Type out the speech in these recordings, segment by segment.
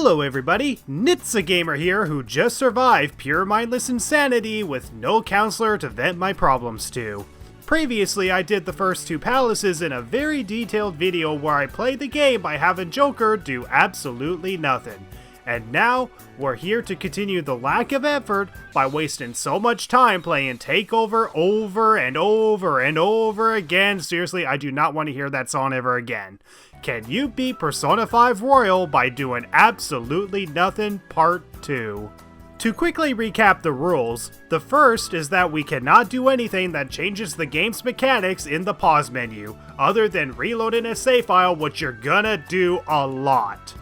Hello everybody, Nitsa Gamer here who just survived pure mindless insanity with no counselor to vent my problems to. Previously I did the first two palaces in a very detailed video where I played the game by having Joker do absolutely nothing. And now, we're here to continue the lack of effort by wasting so much time playing Takeover over and over and over again. Seriously, I do not want to hear that song ever again. Can you beat Persona 5 Royal by doing absolutely nothing Part 2? To quickly recap the rules, the first is that we cannot do anything that changes the game's mechanics in the pause menu, other than reloading a save file, which you're gonna do a lot.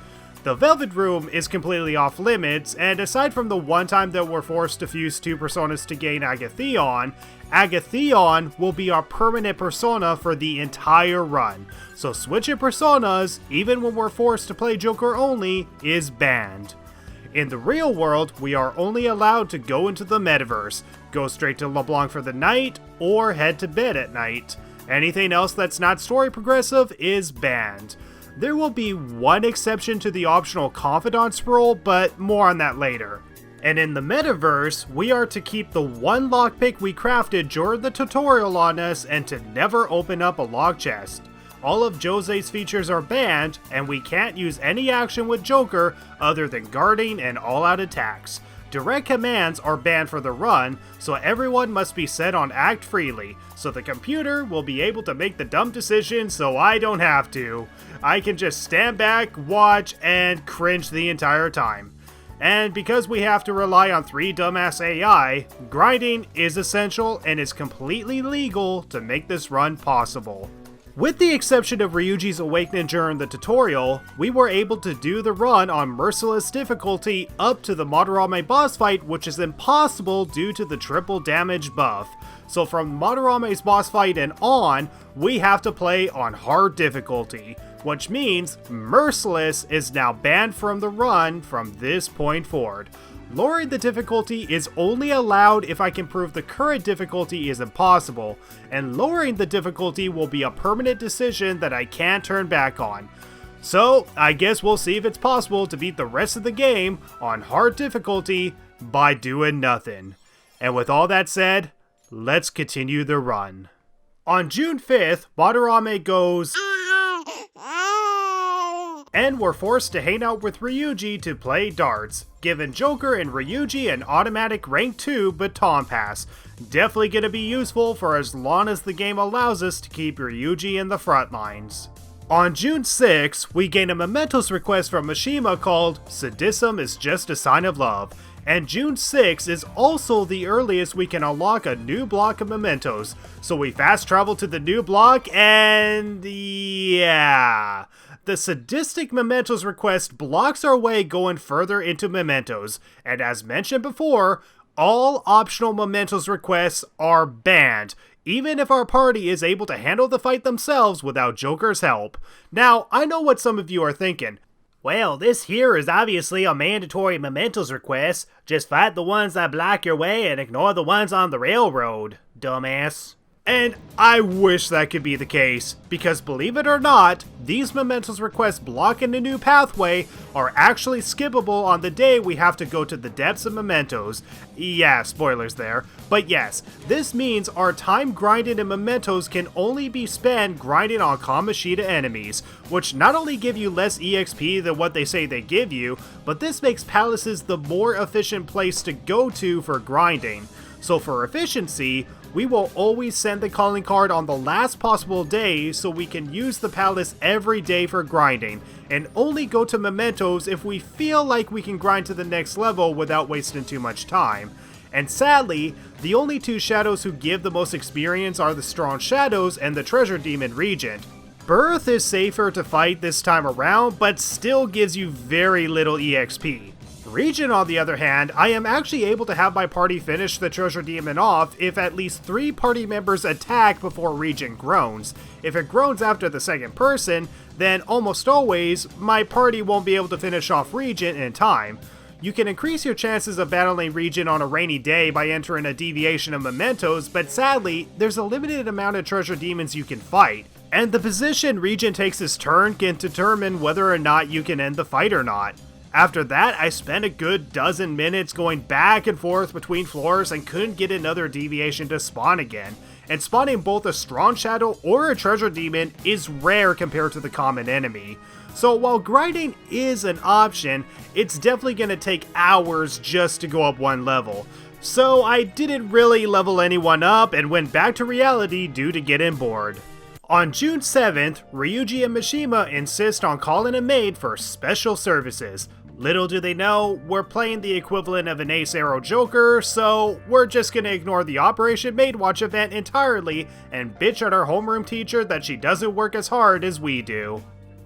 The Velvet Room is completely off limits, and aside from the one time that we're forced to fuse two personas to gain Agathon, Agathon will be our permanent persona for the entire run. So switching personas, even when we're forced to play Joker only, is banned. In the real world, we are only allowed to go into the metaverse, go straight to LeBlanc for the night, or head to bed at night. Anything else that's not story progressive is banned. There will be one exception to the optional Confidants role, but more on that later. And in the metaverse, we are to keep the one lockpick we crafted during the tutorial on us and to never open up a log chest. All of Jose's features are banned, and we can't use any action with Joker other than guarding and all-out attacks. Direct commands are banned for the run, so everyone must be set on act freely, so the computer will be able to make the dumb decision so I don't have to. I can just stand back, watch, and cringe the entire time. And because we have to rely on 3 dumbass AI, grinding is essential and is completely legal to make this run possible. With the exception of Ryuji's awakening during the tutorial, we were able to do the run on merciless difficulty up to the Madarame boss fight, which is impossible due to the triple damage buff. So from Madarame's boss fight and on, we have to play on hard difficulty, which means Merciless is now banned from the run from this point forward. Lowering the difficulty is only allowed if I can prove the current difficulty is impossible, and lowering the difficulty will be a permanent decision that I can't turn back on. So, I guess we'll see if it's possible to beat the rest of the game on hard difficulty by doing nothing. And with all that said, let's continue the run. On June 5th, Madarame goes... and we're forced to hang out with Ryuji to play darts, giving Joker and Ryuji an automatic rank 2 baton pass. Definitely gonna be useful for as long as the game allows us to keep Ryuji in the front lines. On June 6, we gain a mementos request from Mishima called Sadism is Just a Sign of Love, and June 6 is also the earliest we can unlock a new block of mementos, so we fast travel to the new block and yeah... The sadistic mementos request blocks our way going further into mementos, and as mentioned before, all optional mementos requests are banned, even if our party is able to handle the fight themselves without Joker's help. Now, I know what some of you are thinking. Well, this here is obviously a mandatory mementos request. Just fight the ones that block your way and ignore the ones on the railroad, dumbass. And I wish that could be the case, because believe it or not, these mementos requests blocking a new pathway are actually skippable on the day we have to go to the depths of mementos. Yeah, spoilers there. But yes, this means our time grinding in mementos can only be spent grinding on Kamoshida enemies, which not only give you less EXP than what they say they give you, but this makes palaces the more efficient place to go to for grinding. So for efficiency, we will always send the calling card on the last possible day so we can use the palace every day for grinding, and only go to mementos if we feel like we can grind to the next level without wasting too much time. And sadly, the only two shadows who give the most experience are the Strong Shadows and the Treasure Demon Regent. Birth is safer to fight this time around, but still gives you very little EXP. Regent, on the other hand, I am actually able to have my party finish the Treasure Demon off if at least 3 party members attack before Regent groans. If it groans after the second person, then almost always, my party won't be able to finish off Regent in time. You can increase your chances of battling Regent on a rainy day by entering a deviation of mementos, but sadly, there's a limited amount of Treasure Demons you can fight, and the position Regent takes his turn can determine whether or not you can end the fight or not. After that, I spent a good dozen minutes going back and forth between floors and couldn't get another deviation to spawn again. And spawning both a strong shadow or a treasure demon is rare compared to the common enemy. So while grinding is an option, it's definitely going to take hours just to go up one level. So I didn't really level anyone up and went back to reality due to getting bored. On June 7th, Ryuji and Mishima insist on calling a maid for special services. Little do they know, we're playing the equivalent of an Ace Arrow Joker, so we're just gonna ignore the Operation Maid Watch event entirely and bitch at our homeroom teacher that she doesn't work as hard as we do.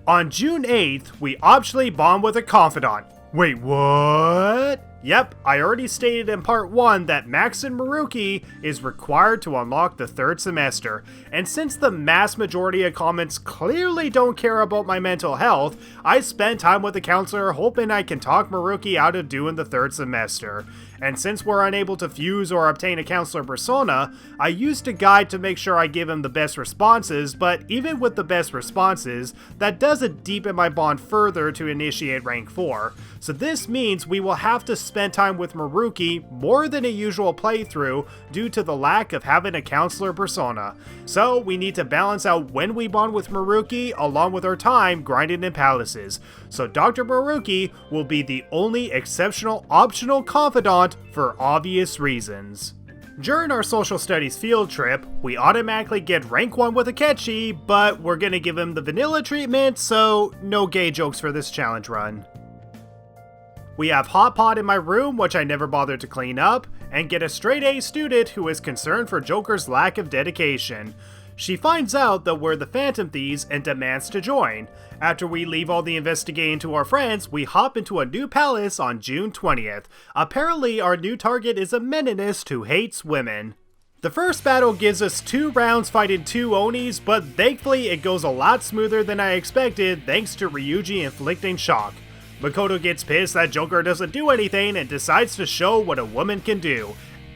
On June 8th, we optionally bond with a confidant. Wait, what? Yep, I already stated in part 1 that Max and Maruki is required to unlock the 3rd semester, and since the mass majority of comments clearly don't care about my mental health, I spent time with the counselor hoping I can talk Maruki out of doing the 3rd semester. And since we're unable to fuse or obtain a counselor persona, I used a guide to make sure I give him the best responses, but even with the best responses, that doesn't deepen my bond further to initiate rank 4. So this means we will have to spend time with Maruki more than a usual playthrough due to the lack of having a counselor persona. So we need to balance out when we bond with Maruki along with our time grinding in palaces. So Dr. Maruki will be the only exceptional optional confidant for obvious reasons. During our social studies field trip, we automatically get rank 1 with Akechi, but we're gonna give him the vanilla treatment, so no gay jokes for this challenge run. We have Hot Pot in my room, which I never bothered to clean up, and get a straight A student who is concerned for Joker's lack of dedication. She finds out that we're the Phantom Thieves and demands to join. After we leave all the investigating to our friends, we hop into a new palace on June 20th. Apparently, our new target is a meninist who hates women. The first battle gives us 2 rounds fighting 2 Onis, but thankfully it goes a lot smoother than I expected thanks to Ryuji inflicting shock. Makoto gets pissed that Joker doesn't do anything and decides to show what a woman can do.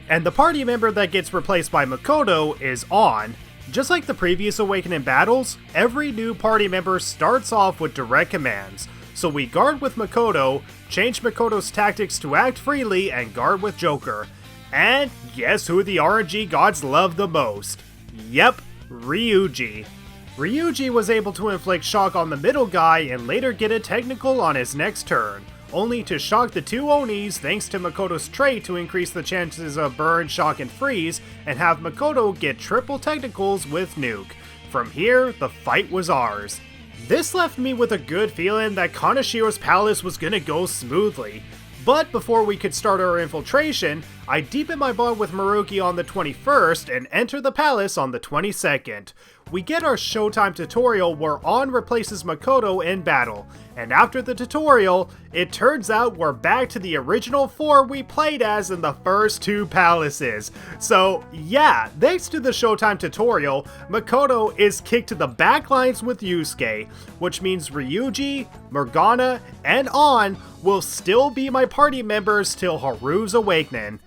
And the party member that gets replaced by Makoto is On. Just like the previous Awakening battles, every new party member starts off with direct commands. So we guard with Makoto, change Makoto's tactics to act freely, and guard with Joker. And guess who the RNG gods love the most? Yep, Ryuji. Ryuji was able to inflict shock on the middle guy and later get a technical on his next turn, only to shock the 2 Onis thanks to Makoto's trait to increase the chances of burn, shock, and freeze, and have Makoto get triple technicals with Nuke. From here, the fight was ours. This left me with a good feeling that Kaneshiro's palace was gonna go smoothly. But before we could start our infiltration, I deepened my bond with Maruki on the 21st and enter the palace on the 22nd. We get our Showtime tutorial where On replaces Makoto in battle, and after the tutorial, it turns out we're back to the original 4 we played as in the first 2 palaces. So yeah, thanks to the Showtime tutorial, Makoto is kicked to the back lines with Yusuke, which means Ryuji, Morgana, and On will still be my party members till Haru's Awakening.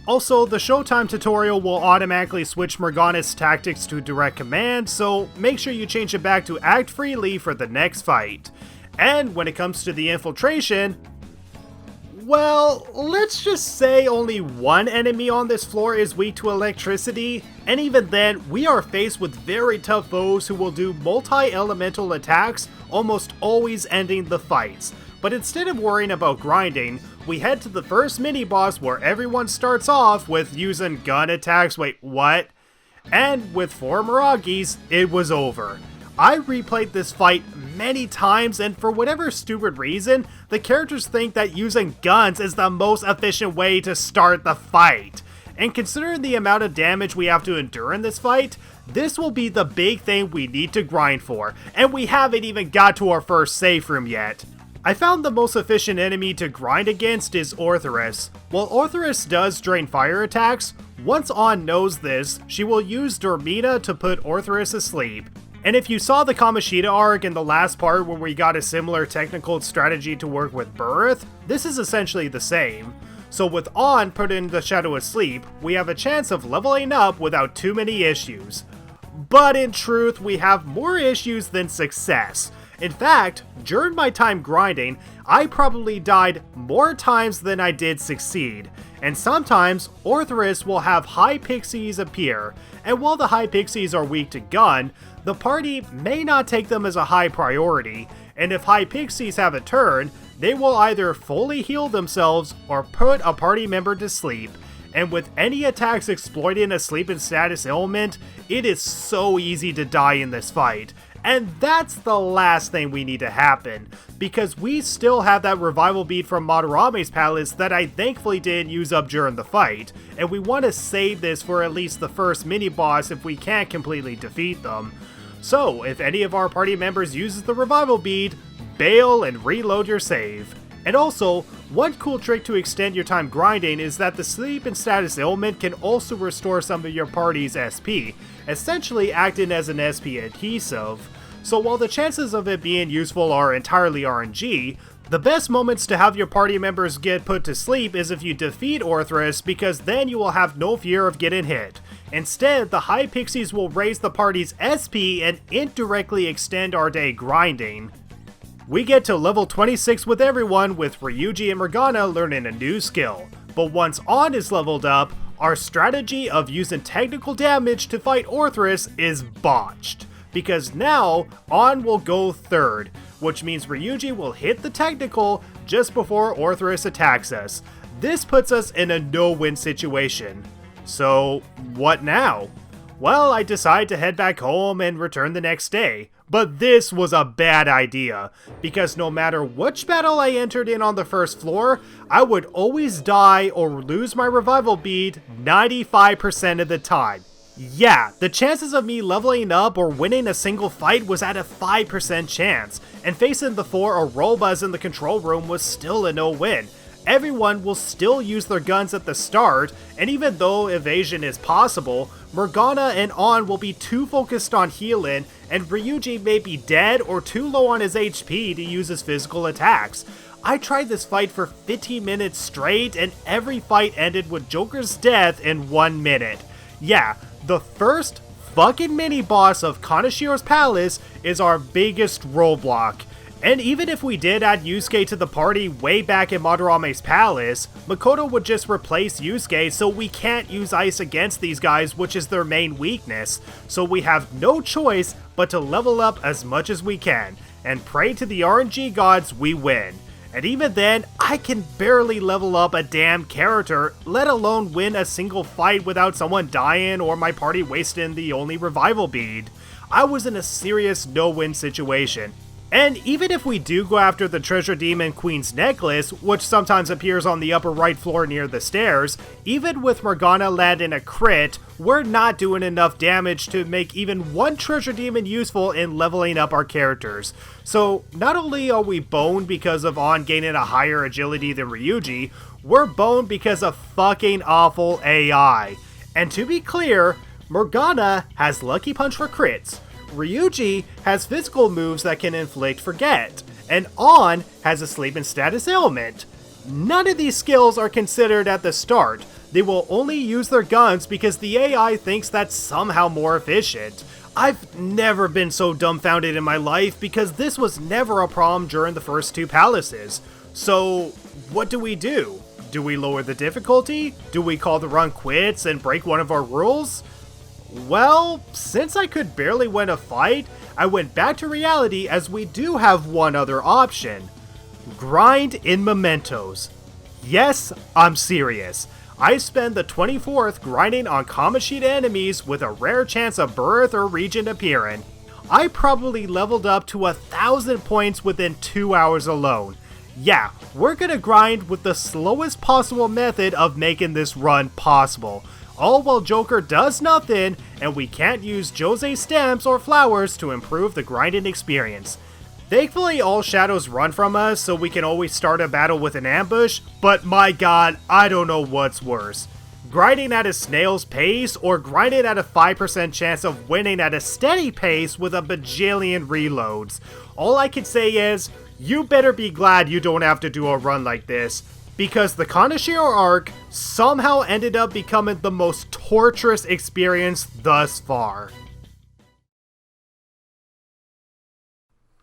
Also, the Showtime tutorial will automatically switch Morgana's tactics to direct command, so make sure you change it back to act freely for the next fight. And when it comes to the infiltration, well, let's just say only one enemy on this floor is weak to electricity, and even then, we are faced with very tough foes who will do multi-elemental attacks, almost always ending the fights. But instead of worrying about grinding, we head to the first mini-boss where everyone starts off with using gun attacks, wait, what? And with 4 Miragis, it was over. I replayed this fight many times, and for whatever stupid reason, the characters think that using guns is the most efficient way to start the fight. And considering the amount of damage we have to endure in this fight, this will be the big thing we need to grind for, and we haven't even got to our first safe room yet. I found the most efficient enemy to grind against is Orthoris. While Orthoris does drain fire attacks, once On knows this, she will use Dormita to put Orthoris asleep. And if you saw the Kaneshiro Arc in the last part where we got a similar technical strategy to work with Burith, this is essentially the same. So with On put in the Shadow asleep, we have a chance of leveling up without too many issues. But in truth, we have more issues than success. In fact, during my time grinding, I probably died more times than I did succeed, and sometimes Orthrus will have high pixies appear, and while the high pixies are weak to gun, the party may not take them as a high priority, and if high pixies have a turn, they will either fully heal themselves or put a party member to sleep. And with any attacks exploiting a sleep and status ailment, it is so easy to die in this fight. And that's the last thing we need to happen, because we still have that revival bead from Madarame's palace that I thankfully didn't use up during the fight, and we want to save this for at least the first mini-boss if we can't completely defeat them. So, if any of our party members uses the revival bead, bail and reload your save. And also, one cool trick to extend your time grinding is that the sleep and status ailment can also restore some of your party's SP, essentially acting as an SP adhesive. So while the chances of it being useful are entirely RNG, the best moments to have your party members get put to sleep is if you defeat Orthrus, because then you will have no fear of getting hit. Instead, the high pixies will raise the party's SP and indirectly extend our day grinding. We get to level 26 with everyone, with Ryuji and Morgana learning a new skill. But once On is leveled up, our strategy of using technical damage to fight Orthrus is botched. Because now, On will go third, which means Ryuji will hit the technical just before Orthrus attacks us. This puts us in a no-win situation. So, what now? Well, I decide to head back home and return the next day. But this was a bad idea, because no matter which battle I entered in on the first floor, I would always die or lose my revival bead 95% of the time. Yeah, the chances of me leveling up or winning a single fight was at a 5% chance, and facing the 4 Arobas in the control room was still a no-win. Everyone will still use their guns at the start, and even though evasion is possible, Morgana and On will be too focused on healing, and Ryuji may be dead or too low on his HP to use his physical attacks. I tried this fight for 15 minutes straight, and every fight ended with Joker's death in 1 minute. Yeah, the first fucking mini-boss of Kaneshiro's palace is our biggest roadblock. And even if we did add Yusuke to the party way back in Madarame's palace, Makoto would just replace Yusuke, so we can't use ice against these guys, which is their main weakness. So we have no choice but to level up as much as we can, and pray to the RNG gods we win. And even then, I can barely level up a damn character, let alone win a single fight without someone dying or my party wasting the only revival bead. I was in a serious no-win situation. And even if we do go after the Treasure Demon Queen's necklace, which sometimes appears on the upper right floor near the stairs, even with Morgana landing a crit, we're not doing enough damage to make even one Treasure Demon useful in leveling up our characters. So not only are we boned because of On gaining a higher agility than Ryuji, we're boned because of fucking awful AI. And to be clear, Morgana has Lucky Punch for crits, Ryuji has physical moves that can inflict forget, and On has a sleep and status ailment. None of these skills are considered at the start. They will only use their guns because the AI thinks that's somehow more efficient. I've never been so dumbfounded in my life because this was never a problem during the first 2 palaces. So, what do we do? Do we lower the difficulty? Do we call the run quits and break one of our rules? Well, since I could barely win a fight, I went back to reality as we do have one other option. Grind in mementos. Yes, I'm serious. I spend the 24th grinding on Kamoshida enemies with a rare chance of birth or regent appearing. I probably leveled up to 1,000 points within 2 hours alone. Yeah, we're gonna grind with the slowest possible method of making this run possible. All while Joker does nothing, and we can't use Jose stamps or flowers to improve the grinding experience. Thankfully, all shadows run from us, so we can always start a battle with an ambush, but my god, I don't know what's worse. Grinding at a snail's pace, or grinding at a 5% chance of winning at a steady pace with a bajillion reloads. All I can say is, you better be glad you don't have to do a run like this, because the Kaneshiro Arc somehow ended up becoming the most torturous experience thus far.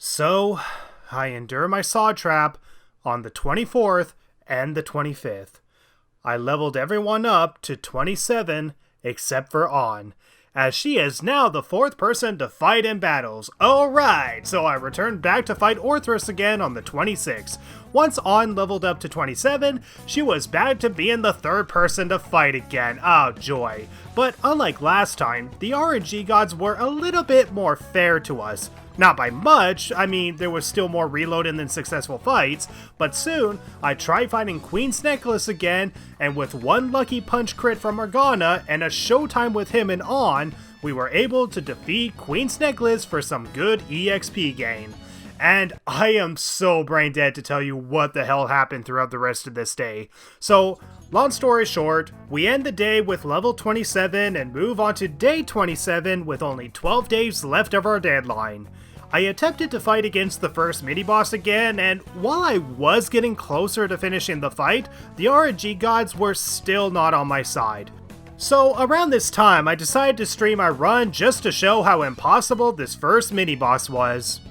So, I endure my saw trap on the 24th and the 25th. I leveled everyone up to 27 except for On, as she is now the 4th person to fight in battles. Alright, so I returned back to fight Orthrus again on the 26th. Once On leveled up to 27, she was back to being the 3rd person to fight again. Oh joy. But unlike last time, the RNG gods were a little bit more fair to us. Not by much, I mean, there was still more reloading than successful fights, but soon, I tried finding Queen's Necklace again, and with one lucky punch crit from Morgana and a showtime with him and On, we were able to defeat Queen's Necklace for some good EXP gain. And I am so brain dead to tell you what the hell happened throughout the rest of this day. So, long story short, we end the day with level 27 and move on to day 27 with only 12 days left of our deadline. I attempted to fight against the first mini-boss again, and while I was getting closer to finishing the fight, the RNG gods were still not on my side. So around this time, I decided to stream my run just to show how impossible this first mini-boss was.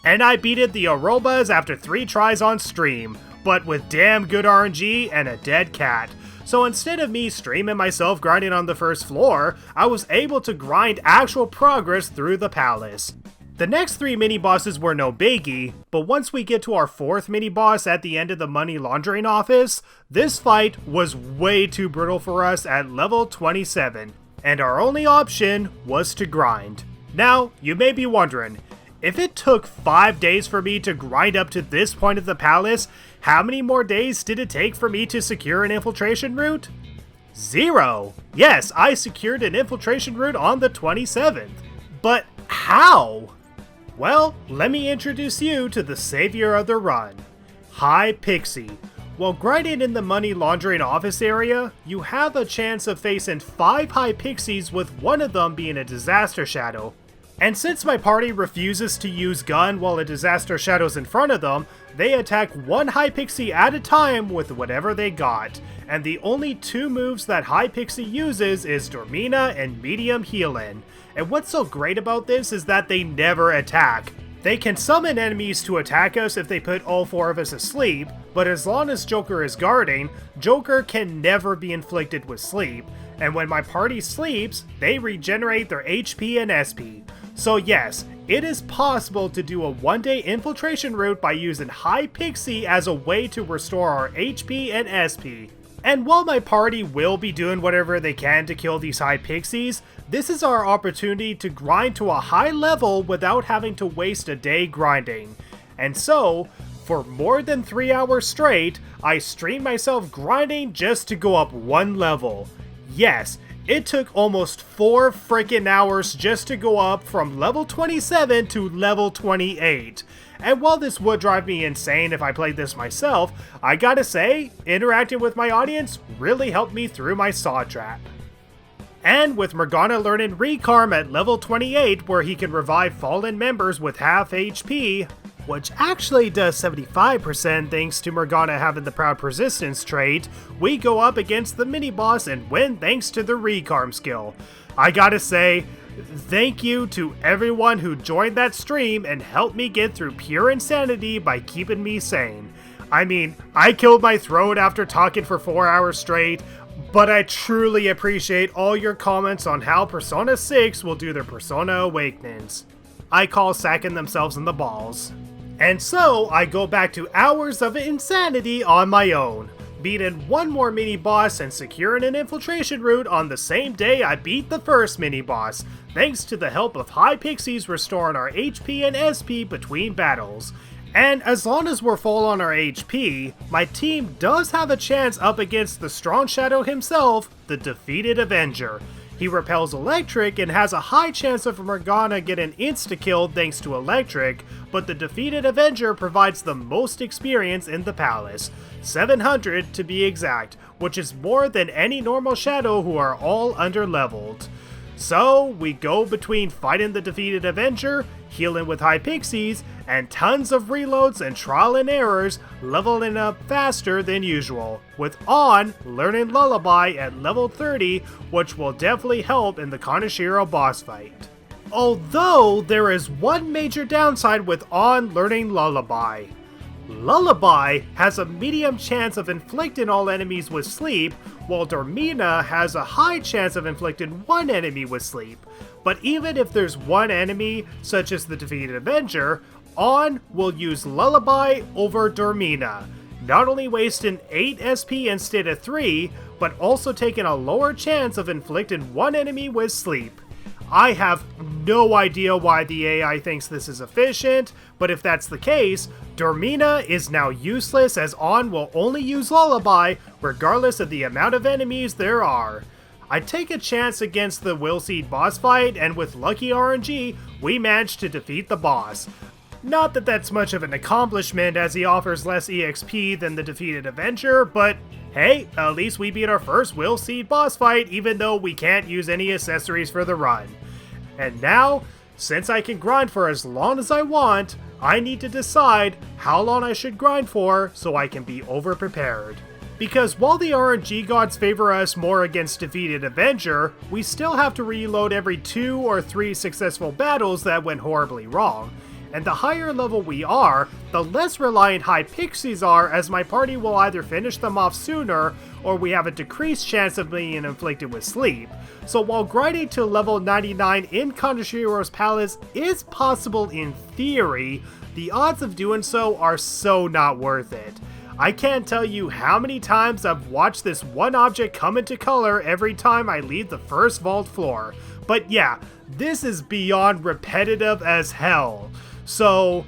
And I beated the Orobas after 3 tries on stream, but with damn good RNG and a dead cat. So instead of me streaming myself grinding on the first floor, I was able to grind actual progress through the palace. The next 3 mini-bosses were no biggie, but once we get to our 4th mini-boss at the end of the money laundering office, this fight was way too brutal for us at level 27, and our only option was to grind. Now, you may be wondering, if it took 5 days for me to grind up to this point of the palace, how many more days did it take for me to secure an infiltration route? 0! Yes, I secured an infiltration route on the 27th. But how? Well, let me introduce you to the savior of the run, High Pixie. While grinding in the money laundering office area, you have a chance of facing 5 High Pixies with one of them being a Disaster Shadow. And since my party refuses to use gun while a Disaster Shadow's in front of them, they attack one High Pixie at a time with whatever they got. And the only 2 moves that High Pixie uses is Dormina and Medium Healin'. And what's so great about this is that they never attack. They can summon enemies to attack us if they put all 4 of us asleep, but as long as Joker is guarding, Joker can never be inflicted with sleep. And when my party sleeps, they regenerate their HP and SP. So yes, it is possible to do a 1-day infiltration route by using High Pixie as a way to restore our HP and SP. And while my party will be doing whatever they can to kill these High Pixies, this is our opportunity to grind to a high level without having to waste a day grinding. And so, for more than 3 hours straight, I streamed myself grinding just to go up 1 level. Yes, it took almost 4 freaking hours just to go up from level 27 to level 28. And while this would drive me insane if I played this myself, I gotta say, interacting with my audience really helped me through my saw trap. And with Morgana learning Recarm at level 28 where he can revive fallen members with half HP, which actually does 75% thanks to Morgana having the Proud Persistence trait, we go up against the mini-boss and win thanks to the Recarm skill. I gotta say, thank you to everyone who joined that stream and helped me get through pure insanity by keeping me sane. I mean, I killed my throat after talking for 4 hours straight, but I truly appreciate all your comments on how Persona 6 will do their Persona Awakenings. I call sacking themselves in the balls. And so, I go back to hours of insanity on my own, beating 1 more mini-boss and securing an infiltration route on the same day I beat the first mini-boss, thanks to the help of High Pixies restoring our HP and SP between battles. And as long as we're full on our HP, my team does have a chance up against the Strong Shadow himself, the defeated Avenger. He repels electric and has a high chance of Morgana getting insta-killed thanks to electric, but the defeated Avenger provides the most experience in the palace, 700 to be exact, which is more than any normal shadow who are all under-leveled. So, we go between fighting the defeated Avenger, healing with High Pixies, and tons of reloads and trial and errors, leveling up faster than usual, with On learning Lullaby at level 30, which will definitely help in the Kaneshiro boss fight. Although there is one major downside with On learning Lullaby. Lullaby has a medium chance of inflicting all enemies with sleep, while Dormina has a high chance of inflicting one enemy with sleep. But even if there's one enemy, such as the defeated Avenger, On will use Lullaby over Dormina, not only wasting 8 SP instead of 3, but also taking a lower chance of inflicting one enemy with sleep. I have no idea why the AI thinks this is efficient, but if that's the case, Dormina is now useless as On will only use Lullaby regardless of the amount of enemies there are. I take a chance against the Willseed boss fight, and with lucky RNG, we managed to defeat the boss. Not that that's much of an accomplishment as he offers less EXP than the defeated Avenger, but hey, at least we beat our first Willseed boss fight even though we can't use any accessories for the run. And now, since I can grind for as long as I want, I need to decide how long I should grind for so I can be over-prepared. Because while the RNG gods favor us more against defeated Avenger, we still have to reload every 2 or 3 successful battles that went horribly wrong. And the higher level we are, the less reliant high pixies are, as my party will either finish them off sooner, or we have a decreased chance of being inflicted with sleep. So while grinding to level 99 in Kaneshiro's Palace is possible in theory, the odds of doing so are so not worth it. I can't tell you how many times I've watched this one object come into color every time I leave the first vault floor. But yeah, this is beyond repetitive as hell. So,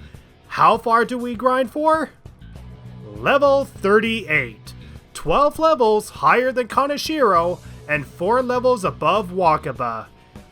how far do we grind for? Level 38. 12 levels higher than Kaneshiro, and 4 levels above Wakaba.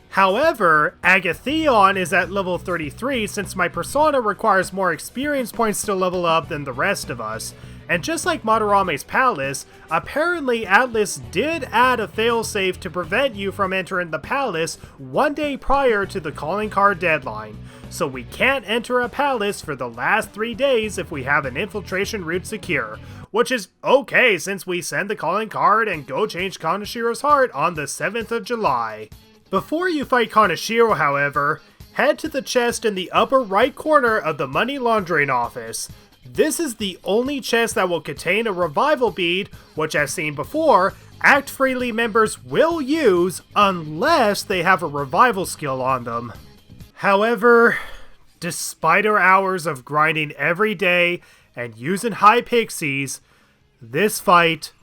However, Agatheon is at level 33 since my persona requires more experience points to level up than the rest of us. And just like Madarame's palace, apparently Atlas did add a failsafe to prevent you from entering the palace one day prior to the calling card deadline. So we can't enter a palace for the last 3 days if we have an infiltration route secure, which is okay since we send the calling card and go change Kaneshiro's heart on the 7th of July. Before you fight Kaneshiro, however, head to the chest in the upper right corner of the money laundering office. This is the only chest that will contain a revival bead, which as seen before, Act Freely members will use unless they have a revival skill on them. However, despite our hours of grinding every day and using high pixies, this fight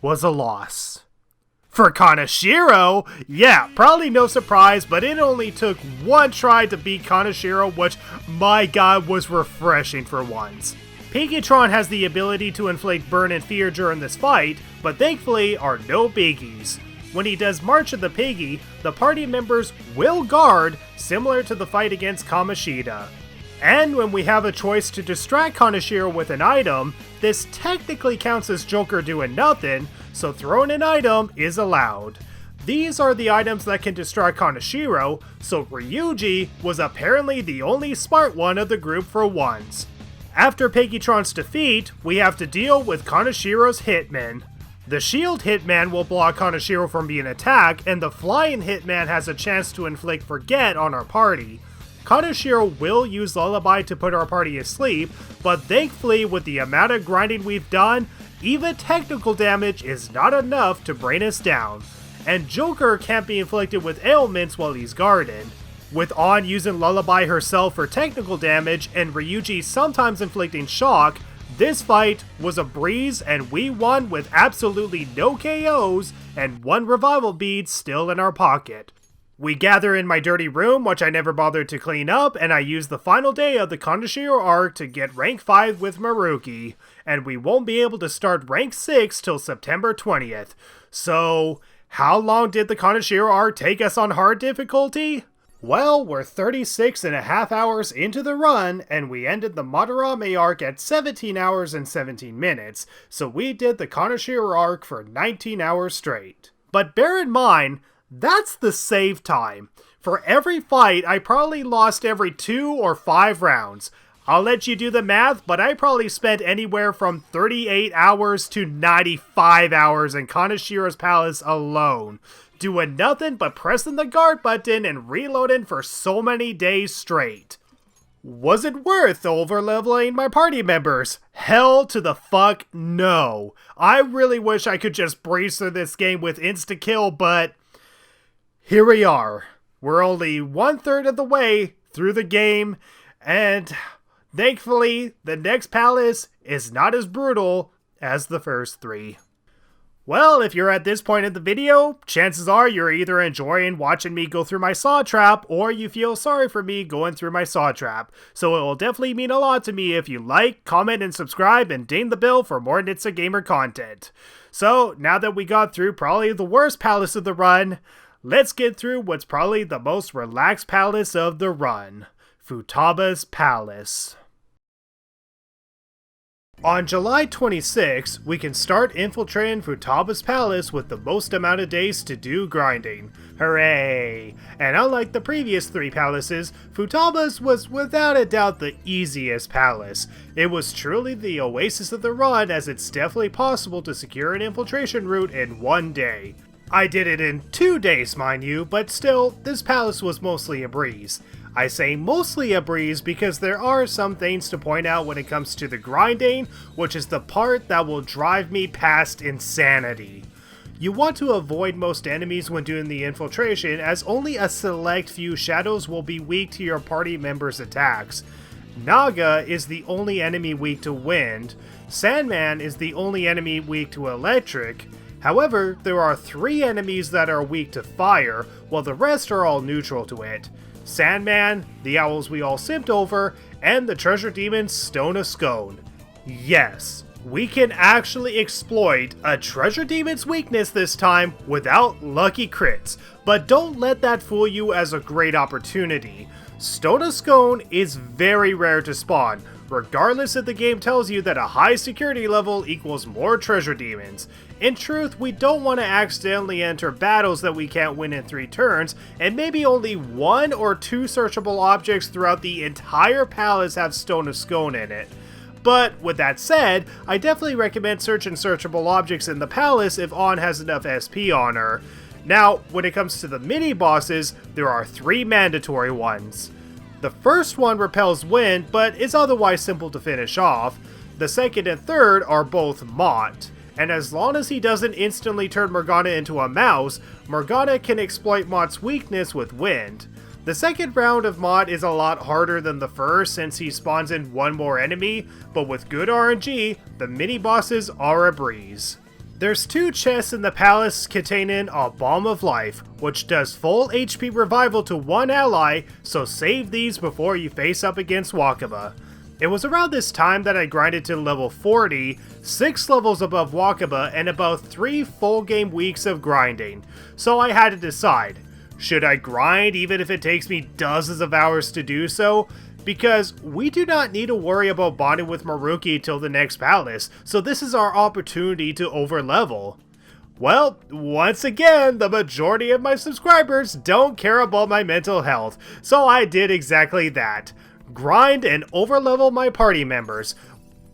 was a loss. For Kaneshiro, yeah, probably no surprise, but it only took one try to beat Kaneshiro, which, my god, was refreshing for once. Piggytron has the ability to inflict burn and fear during this fight, but thankfully are no biggies. When he does March of the Piggy, the party members will guard, similar to the fight against Kamoshida. And when we have a choice to distract Kaneshiro with an item, this technically counts as Joker doing nothing, so throwing an item is allowed. These are the items that can distract Kaneshiro, so Ryuji was apparently the only smart one of the group for once. After Piggytron's defeat, we have to deal with Kaneshiro's Hitman. The shield Hitman will block Kaneshiro from being attacked, and the flying Hitman has a chance to inflict Forget on our party. Kaneshiro will use Lullaby to put our party asleep, but thankfully with the amount of grinding we've done, even technical damage is not enough to bring us down. And Joker can't be inflicted with ailments while he's guarded. With On using Lullaby herself for technical damage and Ryuji sometimes inflicting shock, this fight was a breeze and we won with absolutely no KOs and 1 revival bead still in our pocket. We gather in my dirty room, which I never bothered to clean up, and I use the final day of the Kaneshiro Arc to get rank 5 with Maruki, and we won't be able to start rank 6 till September 20th. So, how long did the Kaneshiro Arc take us on hard difficulty? Well, we're 36.5 hours into the run, and we ended the Madarame Arc at 17 hours and 17 minutes, so we did the Kaneshiro Arc for 19 hours straight. But bear in mind, that's the save time. For every fight, I probably lost every 2 or 5 rounds. I'll let you do the math, but I probably spent anywhere from 38 hours to 95 hours in Kaneshiro's palace alone, doing nothing but pressing the guard button and reloading for so many days straight. Was it worth overleveling my party members? Hell to the fuck no. I really wish I could just breeze through this game with insta-kill, but here we are. We're only 1/3 of the way through the game, and thankfully the next palace is not as brutal as the first 3. Well, if you're at this point in the video, chances are you're either enjoying watching me go through my saw trap, or you feel sorry for me going through my saw trap. So it will definitely mean a lot to me if you like, comment, and subscribe, and ding the bell for more Nitsa Gamer content. So, now that we got through probably the worst palace of the run, let's get through what's probably the most relaxed palace of the run, Futaba's Palace. On July 26, we can start infiltrating Futaba's palace with the most amount of days to do grinding. Hooray! And unlike the previous 3 palaces, Futaba's was without a doubt the easiest palace. It was truly the oasis of the run, as it's definitely possible to secure an infiltration route in 1 day. I did it in 2 days, mind you, but still, this palace was mostly a breeze. I say mostly a breeze because there are some things to point out when it comes to the grinding, which is the part that will drive me past insanity. You want to avoid most enemies when doing the infiltration, as only a select few shadows will be weak to your party members' attacks. Naga is the only enemy weak to wind, Sandman is the only enemy weak to electric. However, there are 3 enemies that are weak to fire, while the rest are all neutral to it. Sandman, the owls we all simped over, and the treasure demon Stone of Scone. Yes, we can actually exploit a treasure demon's weakness this time without lucky crits, but don't let that fool you as a great opportunity. Stone of Scone is very rare to spawn, regardless if the game tells you that a high security level equals more treasure demons. In truth, we don't want to accidentally enter battles that we can't win in 3 turns, and maybe only 1 or 2 searchable objects throughout the entire palace have Stone of Scone in it. But with that said, I definitely recommend searching searchable objects in the palace if Ann has enough SP on her. Now, when it comes to the mini-bosses, there are 3 mandatory ones. The first one repels wind, but is otherwise simple to finish off. The second and third are both Mott, and as long as he doesn't instantly turn Morgana into a mouse, Morgana can exploit Mott's weakness with wind. The second round of Mott is a lot harder than the first since he spawns in 1 more enemy, but with good RNG, the mini-bosses are a breeze. There's 2 chests in the palace containing a Balm of Life, which does full HP revival to 1 ally, so save these before you face up against Wakaba. It was around this time that I grinded to level 40, 6 levels above Wakaba, and about 3 full game weeks of grinding. So I had to decide, should I grind even if it takes me dozens of hours to do so? Because we do not need to worry about bonding with Maruki till the next palace, so this is our opportunity to overlevel. Well, once again, the majority of my subscribers don't care about my mental health, so I did exactly that. Grind and overlevel my party members,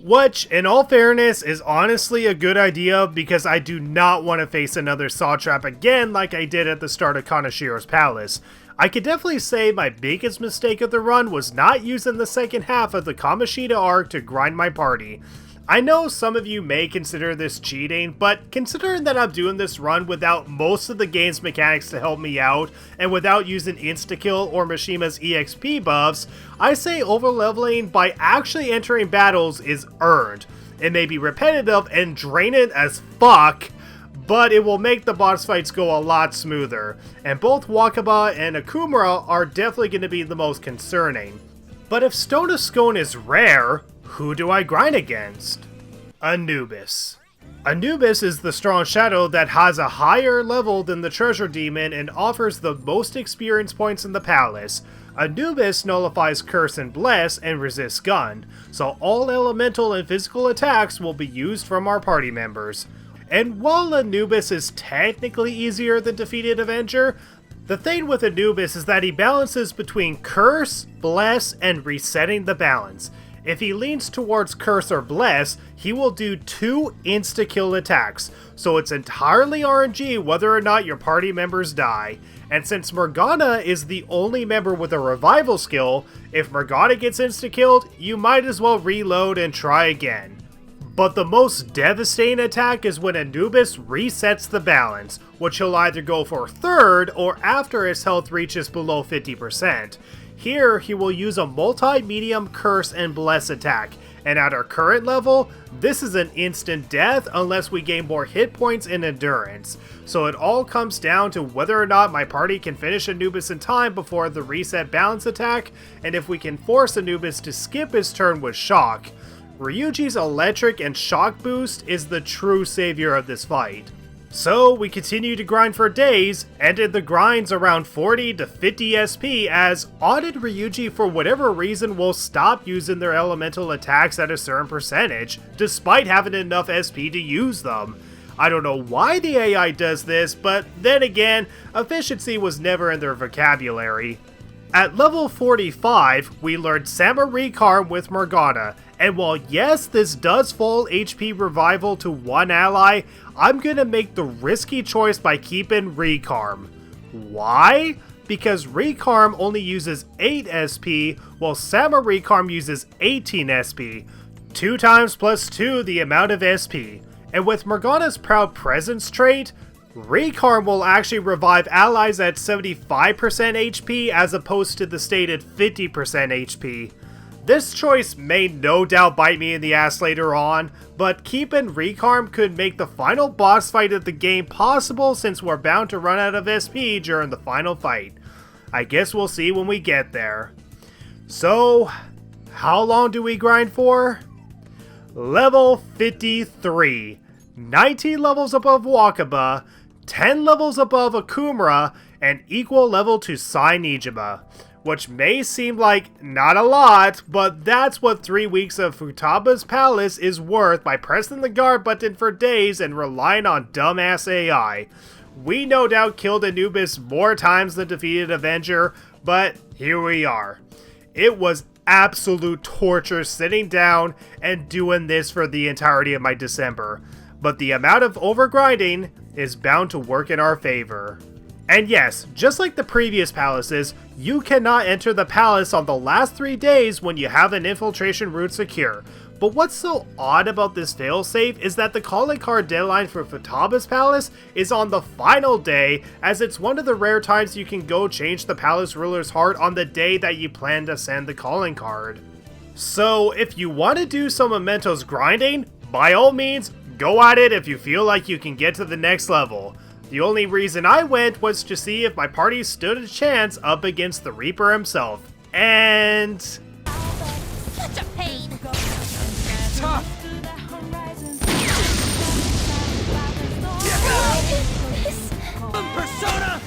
which, in all fairness, is honestly a good idea because I do not want to face another saw trap again like I did at the start of Kaneshiro's palace. I could definitely say my biggest mistake of the run was not using the second half of the Kaneshiro Arc to grind my party. I know some of you may consider this cheating, but considering that I'm doing this run without most of the game's mechanics to help me out, and without using insta-kill or Mishima's EXP buffs, I say overleveling by actually entering battles is earned. It may be repetitive and draining as fuck, but it will make the boss fights go a lot smoother, and both Wakaba and Okumura are definitely going to be the most concerning. But if Stone of Scone is rare, who do I grind against? Anubis. Anubis is the strong shadow that has a higher level than the treasure demon and offers the most experience points in the palace. Anubis nullifies Curse and Bless and resists Gun, so all elemental and physical attacks will be used from our party members. And while Anubis is technically easier than defeated Avenger, The thing with Anubis is that he balances between Curse, Bless, and resetting the balance. If he leans towards Curse or Bless, he will do 2 insta-kill attacks, so it's entirely RNG whether or not your party members die. And since Morgana is the only member with a revival skill, if Morgana gets insta-killed, you might as well reload and try again. But the most devastating attack is when Anubis resets the balance, which he'll either go for 3rd or after his health reaches below 50%. Here, he will use a multi-medium Curse and Bless attack, and at our current level, this is an instant death unless we gain more hit points and endurance. So it all comes down to whether or not my party can finish Anubis in time before the reset balance attack, and if we can force Anubis to skip his turn with Shock. Ryuji's electric and shock boost is the true savior of this fight. So we continue to grind for days, ended the grinds around 40 to 50 SP as Audit Ryuji for whatever reason will stop using their elemental attacks at a certain percentage, despite having enough SP to use them. I don't know why the AI does this, but then again, efficiency was never in their vocabulary. At level 45, we learned Sama Recarm with Morgana, and while yes, this does full HP revival to one ally, I'm gonna make the risky choice by keeping Recarm. Why? Because Recarm only uses 8 SP, while Sama Recarm uses 18 SP. 2 times plus 2 the amount of SP. And with Morgana's Proud Presence trait, Recarm will actually revive allies at 75% HP as opposed to the stated 50% HP. This choice may no doubt bite me in the ass later on, but keeping Recarm could make the final boss fight of the game possible since we're bound to run out of SP during the final fight. I guess we'll see when we get there. So, how long do we grind for? Level 53. 19 levels above Wakaba, 10 levels above Okumura, and equal level to Sainijima. Which may seem like not a lot, but that's what 3 weeks of Futaba's Palace is worth by pressing the guard button for days and relying on dumbass AI. We no doubt killed Anubis more times than defeated Avenger, but here we are. It was absolute torture sitting down and doing this for the entirety of my December, but the amount of overgrinding is bound to work in our favor. And yes, just like the previous palaces, you cannot enter the palace on the last 3 days when you have an infiltration route secure. But what's so odd about this failsafe is that the calling card deadline for Futaba's Palace is on the final day, as it's one of the rare times you can go change the palace ruler's heart on the day that you plan to send the calling card. So if you want to do some Mementos grinding, by all means, go at it if you feel like you can get to the next level. The only reason I went was to see if my party stood a chance up against the Reaper himself. And... such a pain! Tough! Persona!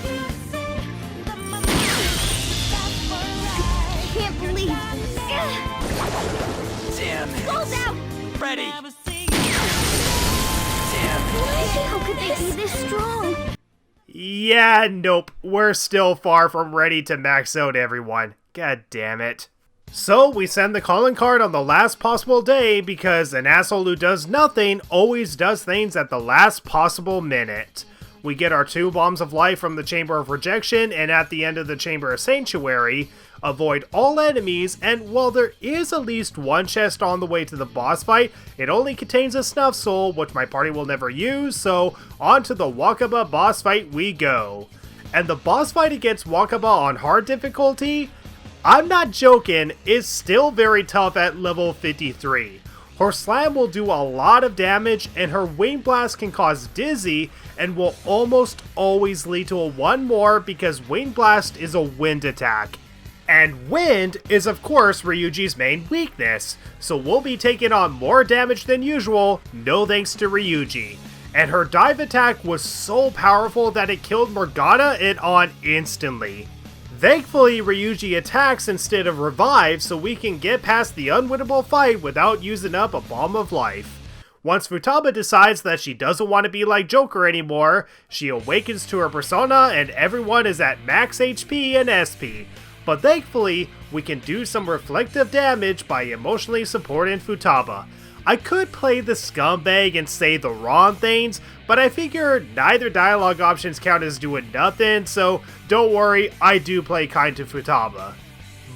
I can't believe this. Damn it! Close out! Ready! How could they be this strong? yeah, nope, we're still far from ready to max out everyone. God damn it. So we send the calling card on the last possible day because an asshole who does nothing always does things at the last possible minute. We get our 2 bombs of life from the Chamber of Rejection, and at the end of the Chamber of Sanctuary, avoid all enemies, and while there is at least 1 chest on the way to the boss fight, it only contains a snuff soul, which my party will never use, so on to the Wakaba boss fight we go. And the boss fight against Wakaba on hard difficulty, I'm not joking, is still very tough at level 53. Her slam will do a lot of damage, and her wing blast can cause dizzy, and will almost always lead to a 1 more because wing blast is a wind attack. And wind is of course Ryuji's main weakness, so we'll be taking on more damage than usual, no thanks to Ryuji. And her dive attack was so powerful that it killed Morgana and On instantly. Thankfully, Ryuji attacks instead of revives, so we can get past the unwinnable fight without using up a bomb of life. Once Futaba decides that she doesn't want to be like Joker anymore, she awakens to her persona and everyone is at max HP and SP. But thankfully, we can do some reflective damage by emotionally supporting Futaba. I could play the scumbag and say the wrong things, but I figure neither dialogue options count as doing nothing, so don't worry, I do play kind to Futaba.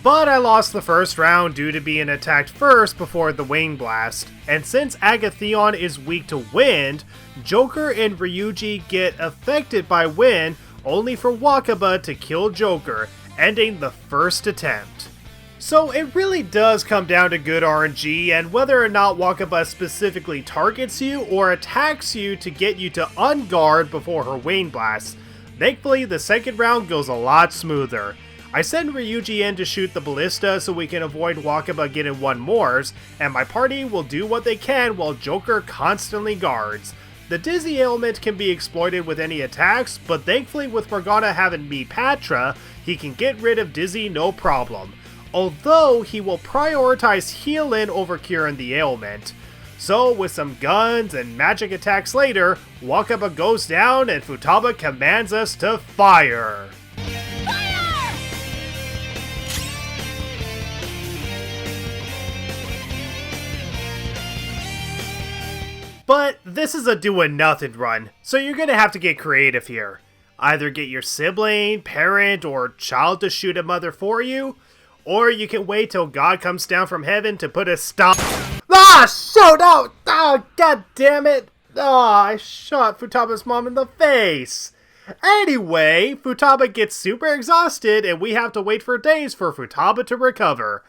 But I lost the first round due to being attacked first before the Wing Blast, and since Agathon is weak to wind, Joker and Ryuji get affected by wind only for Wakaba to kill Joker, ending the first attempt. So it really does come down to good RNG and whether or not Wakaba specifically targets you or attacks you to get you to unguard before her Wing Blast. Thankfully, the second round goes a lot smoother. I send Ryuji in to shoot the ballista so we can avoid Wakaba getting one mores, and my party will do what they can while Joker constantly guards. The dizzy ailment can be exploited with any attacks, but thankfully with Morgana having me Patra, he can get rid of dizzy no problem. Although he will prioritize healing over curing the ailment. So with some guns and magic attacks later, Wakaba goes down and Futaba commands us to fire! But this is a doing nothing run, so you're gonna have to get creative here. Either get your sibling, parent, or child to shoot a mother for you, or you can wait till God comes down from heaven to put a stop. Ah, shoot out! Ah, god damn it! Ah, I shot Futaba's mom in the face! Anyway, Futaba gets super exhausted and we have to wait for days for Futaba to recover.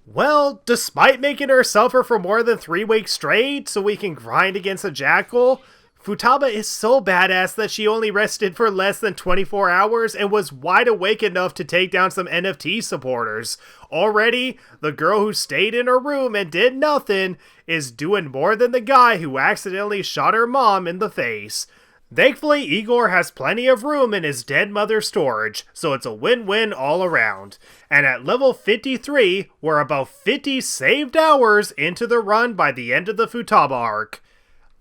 Well, despite making her suffer for more than 3 weeks straight so we can grind against a jackal, Futaba is so badass that she only rested for less than 24 hours and was wide awake enough to take down some NFT supporters. Already, the girl who stayed in her room and did nothing is doing more than the guy who accidentally shot her mom in the face. Thankfully, Igor has plenty of room in his dead mother's storage, so it's a win-win all around. And at level 53, we're about 50 saved hours into the run by the end of the Futaba Arc.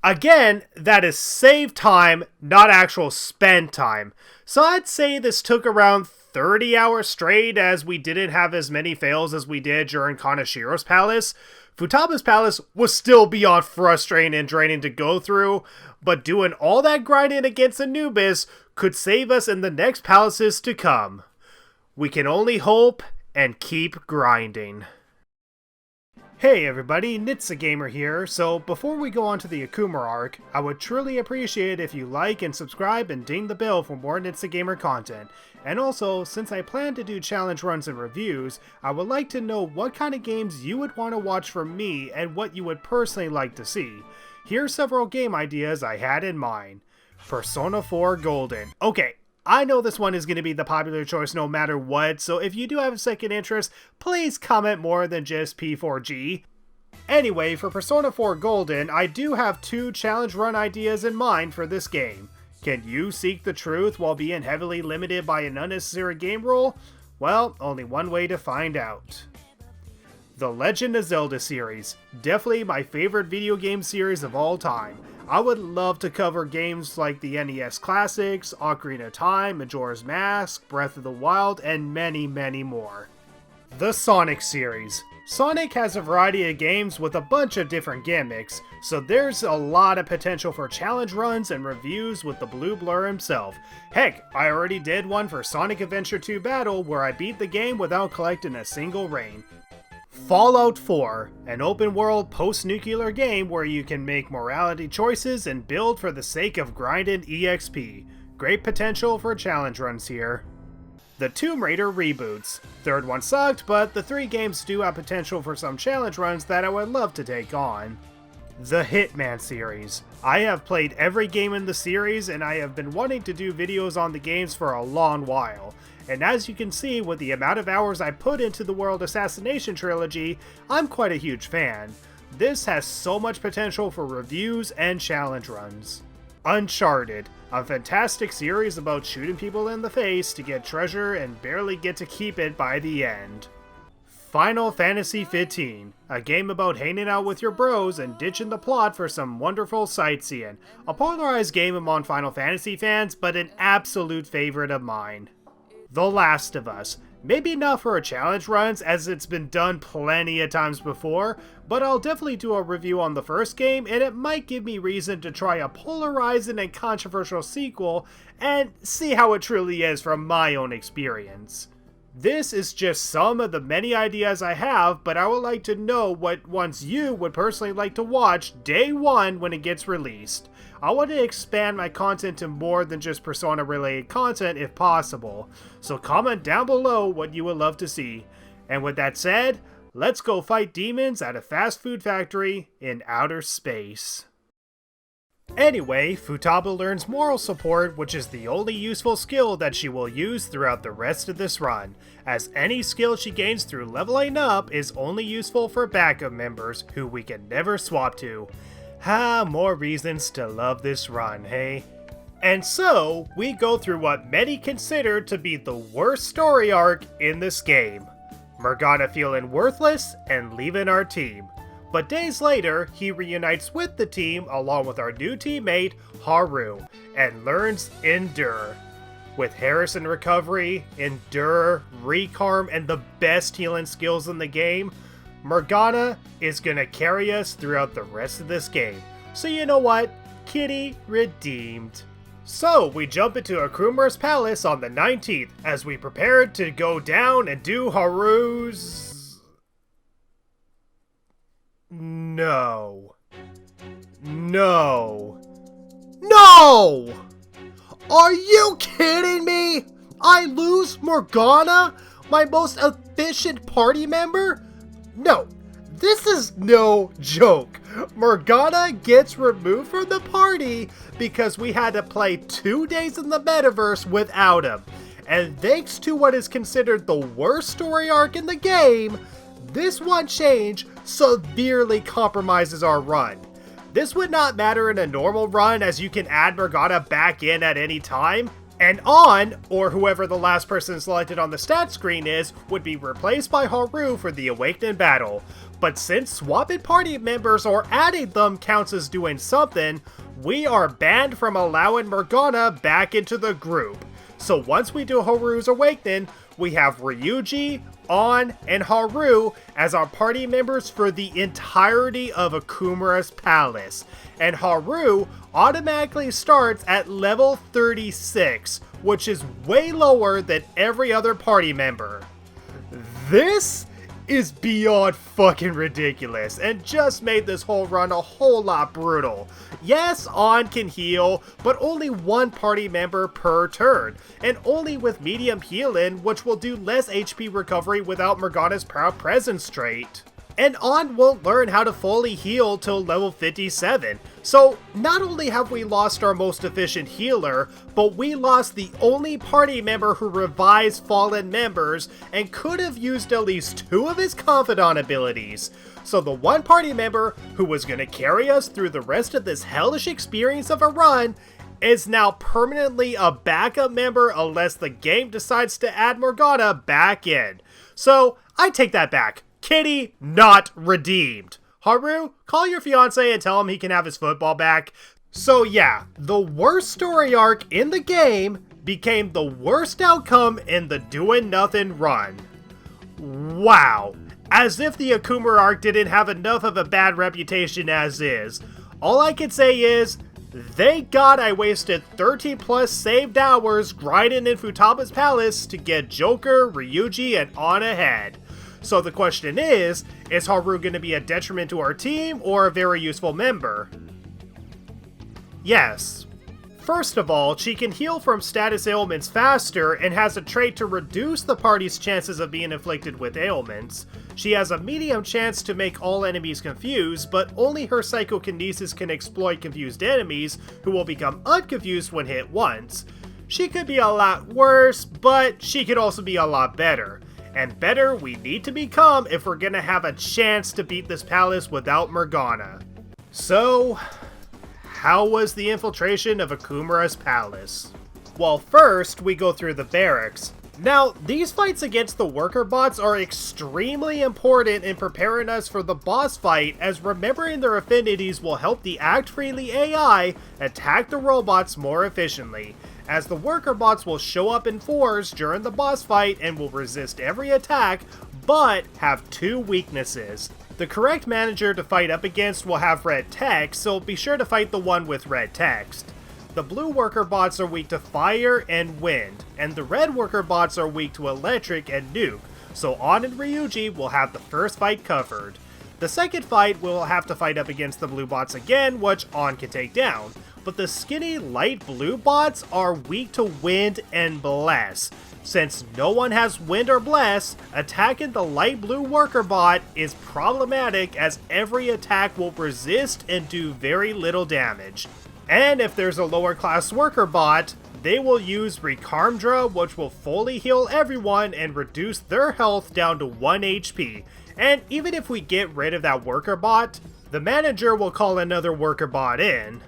Again, that is save time, not actual spend time. So I'd say this took around 30 hours straight as we didn't have as many fails as we did during Kaneshiro's Palace. Futaba's Palace was still beyond frustrating and draining to go through, but doing all that grinding against Anubis could save us in the next palaces to come. We can only hope and keep grinding. Hey everybody, Nitsa here. So before we go on to the Okumura Arc, I would truly appreciate if you like and subscribe and ding the bell for more Nitsa content. And also, since I plan to do challenge runs and reviews, I would like to know what kind of games you would want to watch from me and what you would personally like to see. Here's several game ideas I had in mind. Persona 4 Golden. Okay, I know this one is going to be the popular choice no matter what, so if you do have a second interest, please comment more than just P4G. Anyway, for Persona 4 Golden, I do have 2 challenge run ideas in mind for this game. Can you seek the truth while being heavily limited by an unnecessary game rule? Well, only one way to find out. The Legend of Zelda series. Definitely my favorite video game series of all time. I would love to cover games like the NES Classics, Ocarina of Time, Majora's Mask, Breath of the Wild, and many, many more. The Sonic series. Sonic has a variety of games with a bunch of different gimmicks, so there's a lot of potential for challenge runs and reviews with the Blue Blur himself. Heck, I already did one for Sonic Adventure 2 Battle where I beat the game without collecting a single ring. Fallout 4, an open-world post-nuclear game where you can make morality choices and build for the sake of grinding EXP. Great potential for challenge runs here. The Tomb Raider reboots. Third one sucked, but the 3 games do have potential for some challenge runs that I would love to take on. The Hitman series. I have played every game in the series and I have been wanting to do videos on the games for a long while. And as you can see with the amount of hours I put into the World Assassination trilogy, I'm quite a huge fan. This has so much potential for reviews and challenge runs. Uncharted, a fantastic series about shooting people in the face to get treasure and barely get to keep it by the end. Final Fantasy 15, a game about hanging out with your bros and ditching the plot for some wonderful sightseeing. A polarized game among Final Fantasy fans, but an absolute favorite of mine. The Last of Us. Maybe not for a challenge runs, as it's been done plenty of times before, but I'll definitely do a review on the first game, and it might give me reason to try a polarizing and controversial sequel, and see how it truly is from my own experience. This is just some of the many ideas I have, but I would like to know what ones you would personally like to watch day one when it gets released. I want to expand my content to more than just Persona related content if possible, so comment down below what you would love to see. And with that said, let's go fight demons at a fast food factory in outer space. Anyway, Futaba learns moral support, which is the only useful skill that she will use throughout the rest of this run, as any skill she gains through leveling up is only useful for backup members who we can never swap to. More reasons to love this run, hey? And so, we go through what many consider to be the worst story arc in this game. Morgana feeling worthless and leaving our team. But days later, he reunites with the team along with our new teammate, Haru, and learns Endure. With Harrison recovery, Endure, Recarm, and the best healing skills in the game, Morgana is gonna carry us throughout the rest of this game. So you know what? Kitty redeemed. So we jump into Okumura's palace on the 19th as we prepare to go down and do Haru's... No. Are you kidding me? I lose Morgana? My most efficient party member? No, this is no joke. Morgana gets removed from the party because we had to play 2 days in the metaverse without him. And thanks to what is considered the worst story arc in the game, this one change severely compromises our run. This would not matter in a normal run, as you can add Morgana back in at any time, and An, or whoever the last person selected on the stat screen is, would be replaced by Haru for the Awakening battle. But since swapping party members or adding them counts as doing something, we are banned from allowing Morgana back into the group. So once we do Haru's Awakening, we have Ryuji, An, and Haru as our party members for the entirety of Okumura's palace. And Haru automatically starts at level 36, which is way lower than every other party member. This is beyond fucking ridiculous and just made this whole run a whole lot brutal. Yes, An can heal, but only one party member per turn, and only with medium healing, which will do less HP recovery without Morgana's proud presence trait. And An won't learn how to fully heal till level 57, so not only have we lost our most efficient healer, but we lost the only party member who revives fallen members and could have used at least 2 of his confidant abilities. So the one party member who was going to carry us through the rest of this hellish experience of a run is now permanently a backup member unless the game decides to add Morgana back in. So I take that back. Kitty not redeemed. Haru, call your fiance and tell him he can have his football back. So yeah, the worst story arc in the game became the worst outcome in the Doing Nothing run. Wow. As if the Okumura Arc didn't have enough of a bad reputation as is. All I can say is, thank God I wasted 13 plus saved hours grinding in Futaba's palace to get Joker, Ryuji, and An ahead. So the question is Haru going to be a detriment to our team or a very useful member? Yes. First of all, she can heal from status ailments faster and has a trait to reduce the party's chances of being afflicted with ailments. She has a medium chance to make all enemies confused, but only her psychokinesis can exploit confused enemies who will become unconfused when hit once. She could be a lot worse, but she could also be a lot better. And better we need to become if we're gonna have a chance to beat this palace without Morgana. So, how was the infiltration of Okumura's palace? Well, first we go through the barracks. Now, these fights against the worker bots are extremely important in preparing us for the boss fight, as remembering their affinities will help the Act Freely AI attack the robots more efficiently, as the worker bots will show up in fours during the boss fight and will resist every attack, but have two weaknesses. The correct manager to fight up against will have red text, so be sure to fight the one with red text. The blue worker bots are weak to fire and wind, and the red worker bots are weak to electric and nuke, so On and Ryuji will have the first fight covered. The second fight we'll have to fight up against the blue bots again, which On can take down, but the skinny light blue bots are weak to wind and bless. Since no one has wind or bless, attacking the light blue worker bot is problematic, as every attack will resist and do very little damage. And if there's a lower class worker bot, they will use Recarmdra, which will fully heal everyone and reduce their health down to 1 HP. And even if we get rid of that worker bot, the manager will call another worker bot in.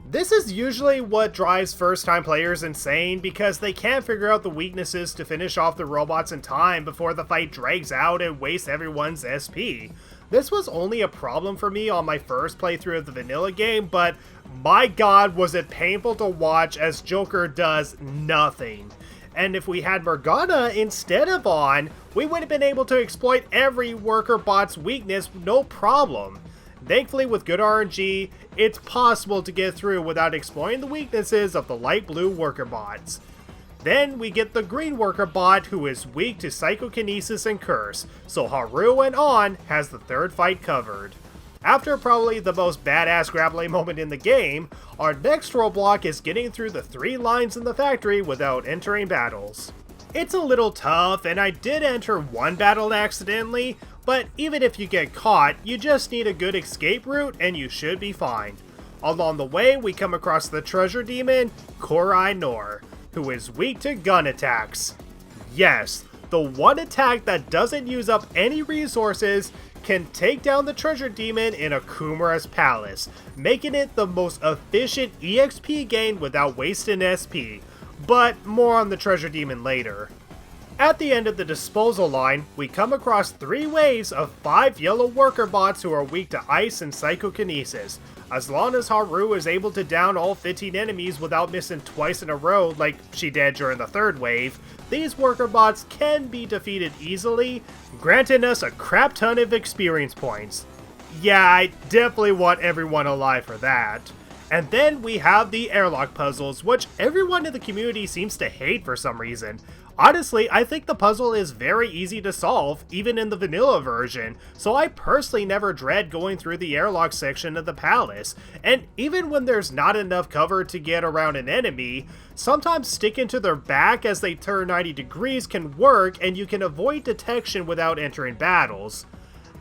This is usually what drives first time players insane, because they can't figure out the weaknesses to finish off the robots in time before the fight drags out and wastes everyone's SP. This was only a problem for me on my first playthrough of the vanilla game, but my god was it painful to watch as Joker does nothing. And if we had Morgana instead of On, we would have been able to exploit every worker bot's weakness no problem. Thankfully, with good RNG, it's possible to get through without exploiting the weaknesses of the light blue worker bots. Then we get the green worker bot, who is weak to Psychokinesis and Curse, so Haru and On has the third fight covered. After probably the most badass grappling moment in the game, our next roadblock is getting through the 3 lines in the factory without entering battles. It's a little tough, and I did enter one battle accidentally, but even if you get caught, you just need a good escape route and you should be fine. Along the way, we come across the treasure demon, Korai Nor, who is weak to gun attacks. Yes, the one attack that doesn't use up any resources can take down the treasure demon in Okumura's palace, making it the most efficient EXP gain without wasting SP, but more on the treasure demon later. At the end of the disposal line, we come across 3 waves of 5 yellow worker bots who are weak to ice and psychokinesis. As long as Haru is able to down all 15 enemies without missing twice in a row like she did during the 3rd wave, these worker bots can be defeated easily, granting us a crap ton of experience points. Yeah, I definitely want everyone alive for that. And then we have the airlock puzzles, which everyone in the community seems to hate for some reason. Honestly, I think the puzzle is very easy to solve, even in the vanilla version, so I personally never dread going through the airlock section of the palace. And even when there's not enough cover to get around an enemy, sometimes sticking to their back as they turn 90 degrees can work, and you can avoid detection without entering battles.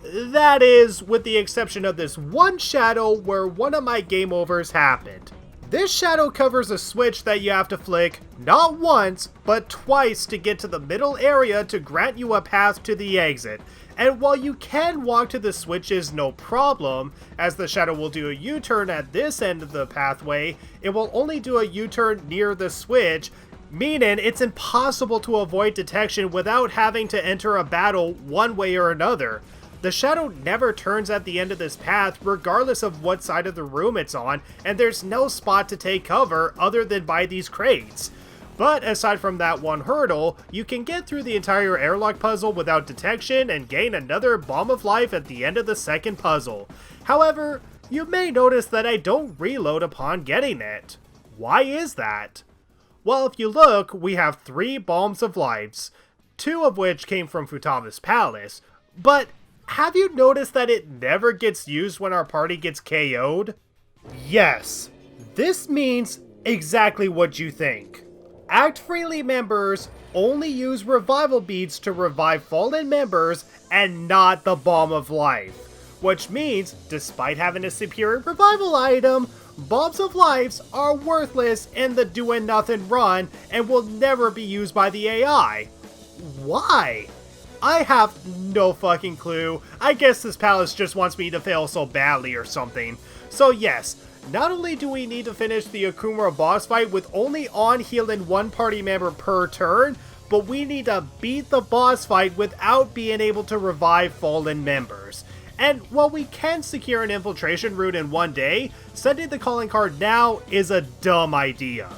That is, with the exception of this one shadow where one of my game overs happened. This shadow covers a switch that you have to flick not once, but twice to get to the middle area to grant you a path to the exit. And while you can walk to the switches no problem, as the shadow will do a U-turn at this end of the pathway, it will only do a U-turn near the switch, meaning it's impossible to avoid detection without having to enter a battle one way or another. The shadow never turns at the end of this path regardless of what side of the room it's on, and there's no spot to take cover other than by these crates. But aside from that one hurdle, you can get through the entire airlock puzzle without detection and gain another bomb of life at the end of the second puzzle. However, you may notice that I don't reload upon getting it. Why is that? Well, if you look, we have 3 bombs of lives, 2 of which came from Futaba's palace, but have you noticed that it never gets used when our party gets KO'd? Yes, this means exactly what you think. Act Freely members only use revival beads to revive fallen members and not the Bomb of Life. Which means, despite having a superior revival item, Bombs of Lives are worthless in the doing nothing run and will never be used by the AI. Why? I have no fucking clue. I guess this palace just wants me to fail so badly or something. So yes, not only do we need to finish the Okumura boss fight with only on healing 1 party member per turn, but we need to beat the boss fight without being able to revive fallen members. And while we can secure an infiltration route in one day, sending the calling card now is a dumb idea.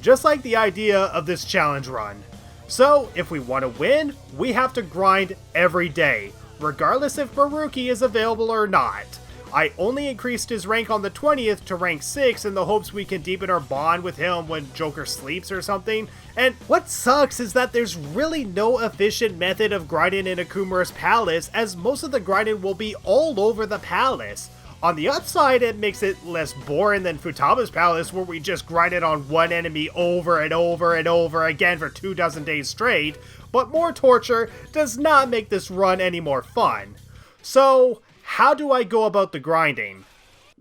Just like the idea of this challenge run. So, if we want to win, we have to grind every day, regardless if Baruki is available or not. I only increased his rank on the 20th to rank 6 in the hopes we can deepen our bond with him when Joker sleeps or something. And what sucks is that there's really no efficient method of grinding in Okumura's palace, as most of the grinding will be all over the palace. On the upside, it makes it less boring than Futaba's palace, where we just grinded on one enemy over and over and over again for 24 days straight, but more torture does not make this run any more fun. So, how do I go about the grinding?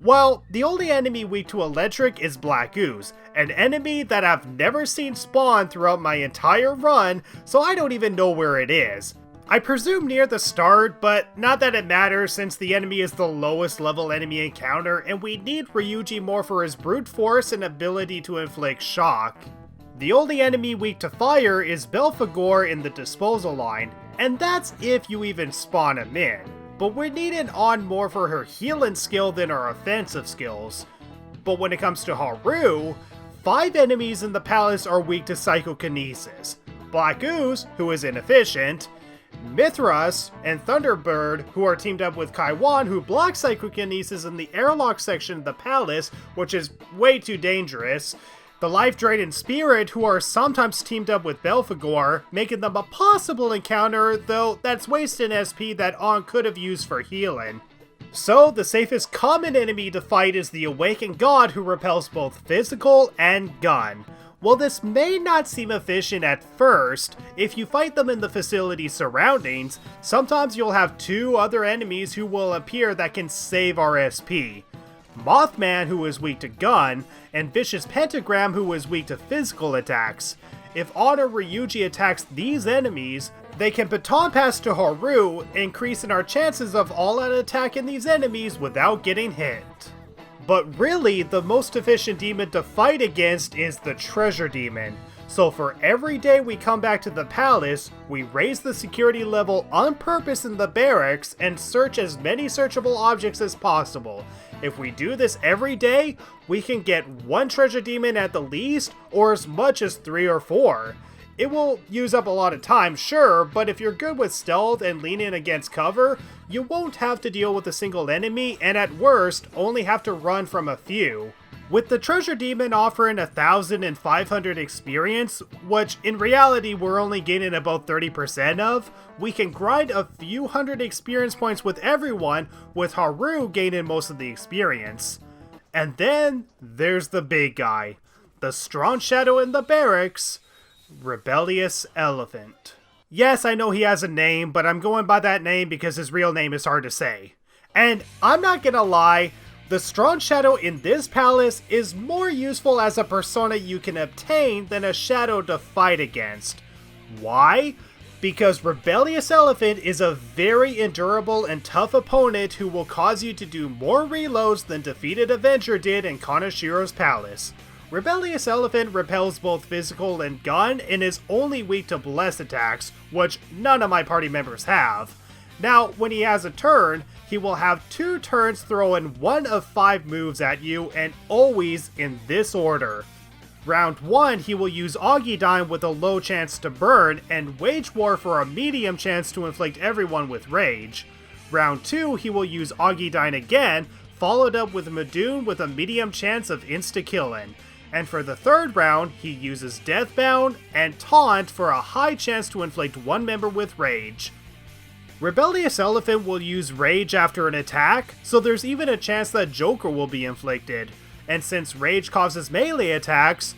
Well, the only enemy weak to electric is Black Ooze, an enemy that I've never seen spawn throughout my entire run, so I don't even know where it is. I presume near the start, but not that it matters since the enemy is the lowest level enemy encounter and we need Ryuji more for his brute force and ability to inflict shock. The only enemy weak to fire is Belphegor in the disposal line, and that's if you even spawn him in. But we're needing on more for her healing skill than her offensive skills. But when it comes to Haru, 5 enemies in the palace are weak to psychokinesis. Black Ooze, who is inefficient, Mithras, and Thunderbird, who are teamed up with Kaiwan, who block psychokinesis in the airlock section of the palace, which is way too dangerous. The Life Drained Spirit, who are sometimes teamed up with Belphegor, making them a possible encounter, though that's wasting SP that On could have used for healing. So, the safest common enemy to fight is the Awakened God, who repels both physical and gun. While this may not seem efficient at first, if you fight them in the facility's surroundings, sometimes you'll have 2 other enemies who will appear that can save our SP. Mothman, who is weak to gun, and Vicious Pentagram, who is weak to physical attacks. If On or Ryuji attacks these enemies, they can baton pass to Haru, increasing our chances of all-out attacking these enemies without getting hit. But really, the most efficient demon to fight against is the Treasure Demon. So for every day we come back to the palace, we raise the security level on purpose in the barracks and search as many searchable objects as possible. If we do this every day, we can get 1 treasure demon at the least, or as much as 3 or 4. It will use up a lot of time, sure, but if you're good with stealth and leaning against cover, you won't have to deal with a single enemy, and at worst, only have to run from a few. With the Treasure Demon offering 1,500 experience, which in reality we're only gaining about 30% of, we can grind a few hundred experience points with everyone, with Haru gaining most of the experience. And then, there's the big guy. The strong shadow in the barracks, Rebellious Elephant. Yes, I know he has a name, but I'm going by that name because his real name is hard to say. And I'm not gonna lie, the strong shadow in this palace is more useful as a persona you can obtain than a shadow to fight against. Why? Because Rebellious Elephant is a very endurable and tough opponent who will cause you to do more reloads than Defeated Avenger did in Kaneshiro's palace. Rebellious Elephant repels both physical and gun and is only weak to blessed attacks, which none of my party members have. Now, when he has a turn, he will have 2 turns throwing 1 of 5 moves at you, and always in this order. Round 1, he will use Augidine with a low chance to burn, and Wage War for a medium chance to inflict everyone with rage. Round 2, he will use Augidine again, followed up with Madoon with a medium chance of insta-killing. And for the 3rd round, he uses Deathbound and Taunt for a high chance to inflict 1 member with rage. Rebellious Elephant will use Rage after an attack, so there's even a chance that Joker will be inflicted. And since Rage causes melee attacks,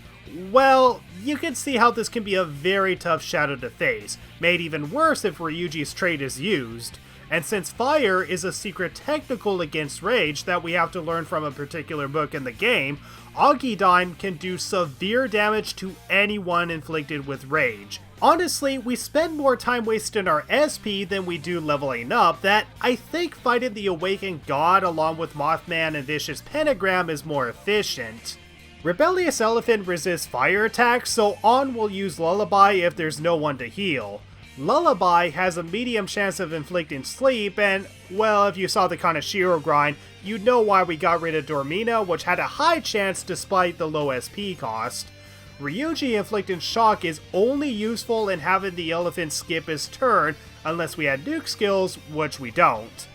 well, you can see how this can be a very tough shadow to face, made even worse if Ryuji's trait is used. And since Fire is a secret technical against Rage that we have to learn from a particular book in the game, Augidine can do severe damage to anyone inflicted with Rage. Honestly, we spend more time wasting our SP than we do leveling up that I think fighting the Awakened God along with Mothman and Vicious Pentagram is more efficient. Rebellious Elephant resists fire attacks, so On will use Lullaby if there's no one to heal. Lullaby has a medium chance of inflicting sleep, and, well, if you saw the Kaneshiro grind, you'd know why we got rid of Dormina, which had a high chance despite the low SP cost. Ryuji inflicting shock is only useful in having the elephant skip his turn, unless we had nuke skills, which we don't.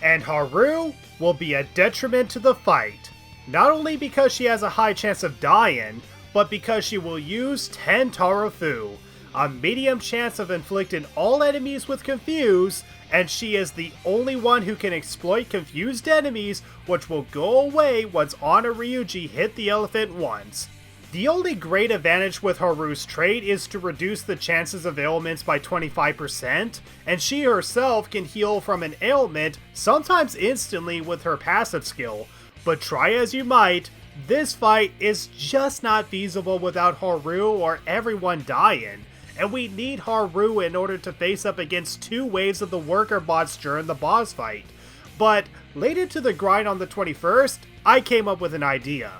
And Haru will be a detriment to the fight. Not only because she has a high chance of dying, but because she will use Tentarafu, a medium chance of inflicting all enemies with Confuse, and she is the only one who can exploit confused enemies, which will go away once On or Ryuji hit the elephant once. The only great advantage with Haru's trait is to reduce the chances of ailments by 25%, and she herself can heal from an ailment, sometimes instantly with her passive skill. But try as you might, this fight is just not feasible without Haru or everyone dying, and we need Haru in order to face up against 2 waves of the worker bots during the boss fight. But late into the grind on the 21st, I came up with an idea.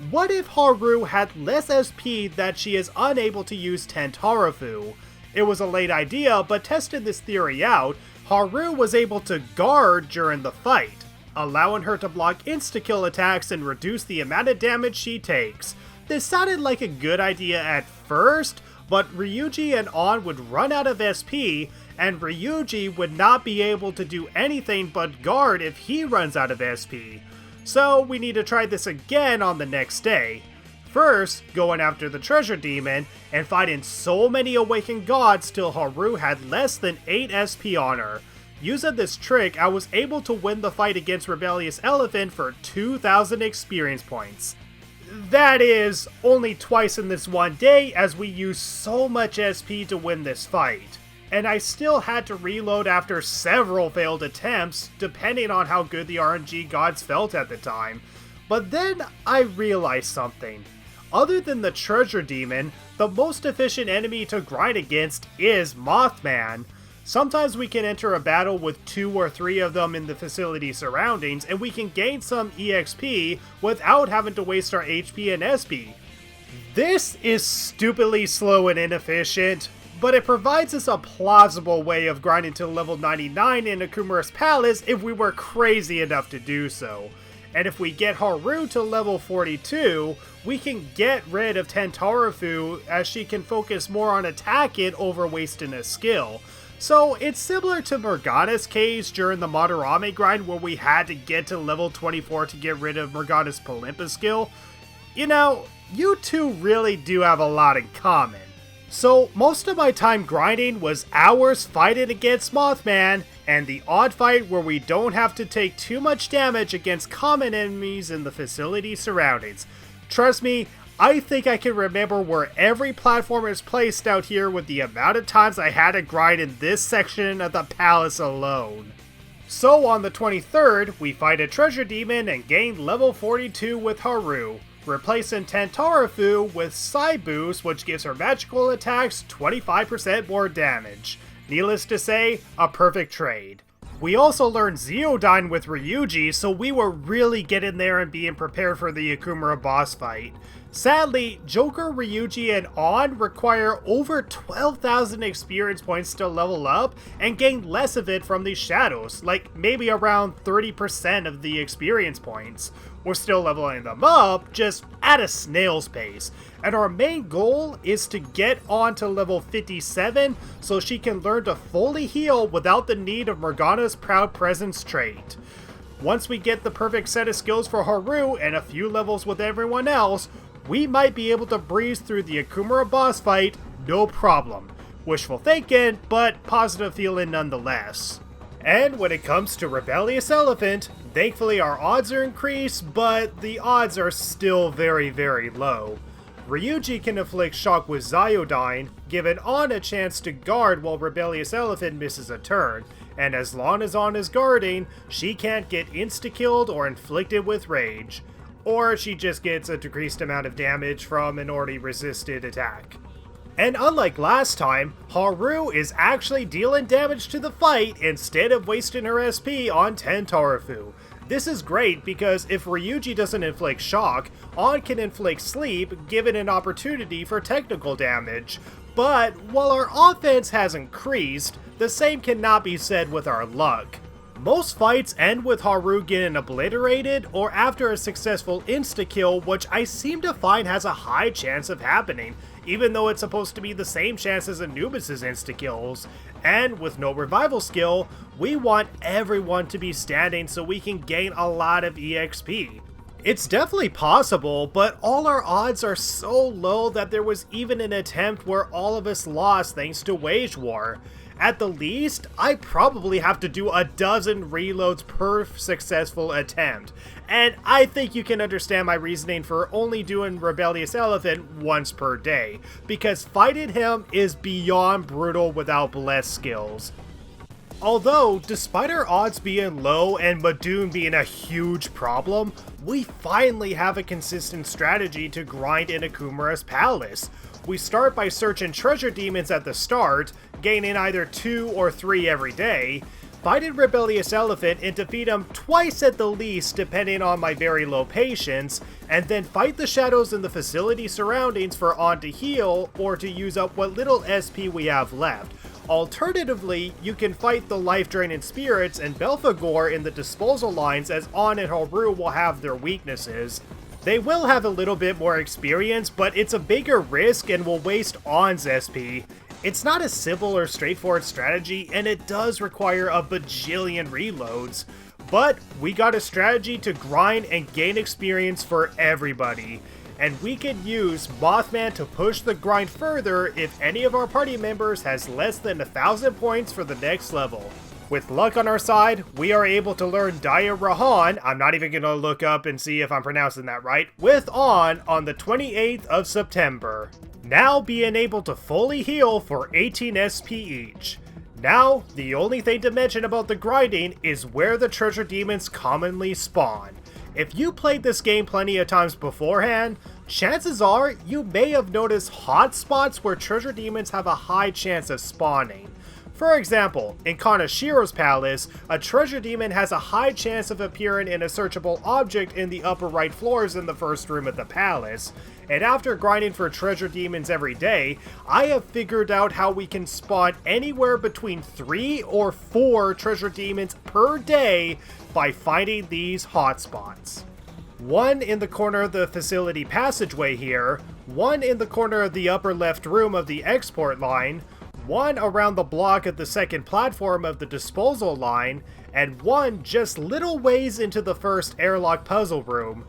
What if Haru had less SP that she is unable to use Tentarafu? It was a late idea, but testing this theory out, Haru was able to guard during the fight, allowing her to block insta-kill attacks and reduce the amount of damage she takes. This sounded like a good idea at first, but Ryuji and On would run out of SP, and Ryuji would not be able to do anything but guard if he runs out of SP. So we need to try this again on the next day. First, going after the treasure demon, and fighting so many awakened gods till Haru had less than 8 SP on her. Using this trick, I was able to win the fight against Rebellious Elephant for 2,000 experience points. That is, only twice in this one day, as we used so much SP to win this fight. And I still had to reload after several failed attempts, depending on how good the RNG gods felt at the time. But then I realized something. Other than the treasure demon, the most efficient enemy to grind against is Mothman. Sometimes we can enter a battle with 2 or 3 of them in the facility surroundings, and we can gain some EXP without having to waste our HP and SP. This is stupidly slow and inefficient, but it provides us a plausible way of grinding to level 99 in Okumura's Palace if we were crazy enough to do so. And if we get Haru to level 42, we can get rid of Tentarafu, as she can focus more on attacking over wasting a skill. So it's similar to Morgana's case during the Madarame grind, where we had to get to level 24 to get rid of Morgana's Palimpa skill. You know, you two really do have a lot in common. So most of my time grinding was hours fighting against Mothman, and the odd fight where we don't have to take too much damage against common enemies in the facility surroundings. Trust me, I think I can remember where every platform is placed out here with the amount of times I had to grind in this section of the palace alone. So on the 23rd, we fight a treasure demon and gain level 42 with Haru, replacing Tentarafu with Psy Boost, which gives her magical attacks 25% more damage. Needless to say, a perfect trade. We also learned Zeodyne with Ryuji, so we were really getting there and being prepared for the Okumura boss fight. Sadly, Joker, Ryuji, and On require over 12,000 experience points to level up, and gain less of it from these shadows, like maybe around 30% of the experience points. We're still leveling them up, just at a snail's pace, and our main goal is to get On to level 57 so she can learn to fully heal without the need of Morgana's Proud Presence trait. Once we get the perfect set of skills for Haru and a few levels with everyone else, we might be able to breeze through the Okumura boss fight no problem. Wishful thinking, but positive feeling nonetheless. And when it comes to Rebellious Elephant, thankfully our odds are increased, but the odds are still very, very low. Ryuji can inflict shock with Zeodyne, giving On a chance to guard while Rebellious Elephant misses a turn, and as long as On is guarding, she can't get insta-killed or inflicted with rage. Or she just gets a decreased amount of damage from an already resisted attack. And unlike last time, Haru is actually dealing damage to the fight instead of wasting her SP on Tentarafu. This is great because if Ryuji doesn't inflict shock, On can inflict sleep, given an opportunity for technical damage. But while our offense has increased, the same cannot be said with our luck. Most fights end with Haru getting obliterated or after a successful insta-kill, which I seem to find has a high chance of happening, even though it's supposed to be the same chance as Anubis' insta-kills. And with no revival skill, we want everyone to be standing so we can gain a lot of EXP. It's definitely possible, but all our odds are so low that there was even an attempt where all of us lost thanks to Wage War. At the least, I probably have to do a dozen reloads per successful attempt, and I think you can understand my reasoning for only doing Rebellious Elephant once per day, because fighting him is beyond brutal without bless skills. Although, despite our odds being low and Madoon being a huge problem, we finally have a consistent strategy to grind in Okumura's palace. We start by searching treasure demons at the start, gaining either 2 or 3 every day, fighting Rebellious Elephant and defeat him twice at the least depending on my very low patience, and then fight the shadows in the facility surroundings for On to heal or to use up what little SP we have left. Alternatively, you can fight the life-draining spirits and Belphegor in the disposal lines, as On and Haru will have their weaknesses. They will have a little bit more experience, but it's a bigger risk and will waste On's SP. It's not a simple or straightforward strategy, and it does require a bajillion reloads. But we got a strategy to grind and gain experience for everybody. And we can use Mothman to push the grind further if any of our party members has less than 1,000 points for the next level. With luck on our side, we are able to learn Daya Rahan, I'm not even going to look up and see if I'm pronouncing that right, with On the 28th of September. Now being able to fully heal for 18 SP each. Now, the only thing to mention about the grinding is where the treasure demons commonly spawn. If you played this game plenty of times beforehand, chances are you may have noticed hotspots where treasure demons have a high chance of spawning. For example, in Kaneshiro's palace, a treasure demon has a high chance of appearing in a searchable object in the upper right floors in the first room of the palace. And after grinding for treasure demons every day, I have figured out how we can spawn anywhere between 3 or 4 treasure demons per day by finding these hotspots. One in the corner of the facility passageway here, one in the corner of the upper left room of the export line, one around the block of the second platform of the disposal line, and one just little ways into the first airlock puzzle room.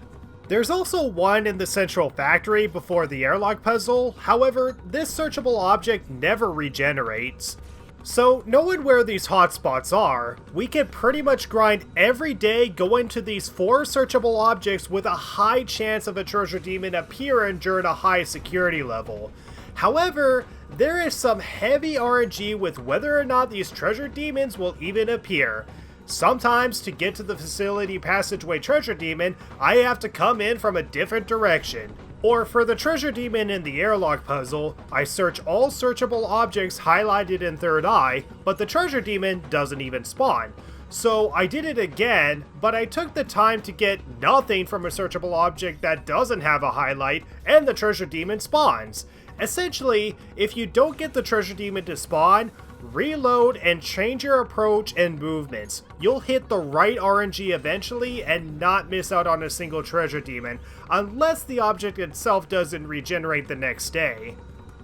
There's also one in the central factory before the airlock puzzle, however, this searchable object never regenerates. So, knowing where these hotspots are, we can pretty much grind every day going to these 4 searchable objects with a high chance of a treasure demon appearing during a high security level. However, there is some heavy RNG with whether or not these treasure demons will even appear. Sometimes, to get to the facility passageway treasure demon, I have to come in from a different direction. Or for the treasure demon in the airlock puzzle, I search all searchable objects highlighted in third eye, but the treasure demon doesn't even spawn. So I did it again, but I took the time to get nothing from a searchable object that doesn't have a highlight, and the treasure demon spawns. Essentially, if you don't get the treasure demon to spawn, reload and change your approach and movements. You'll hit the right RNG eventually and not miss out on a single treasure demon, unless the object itself doesn't regenerate the next day.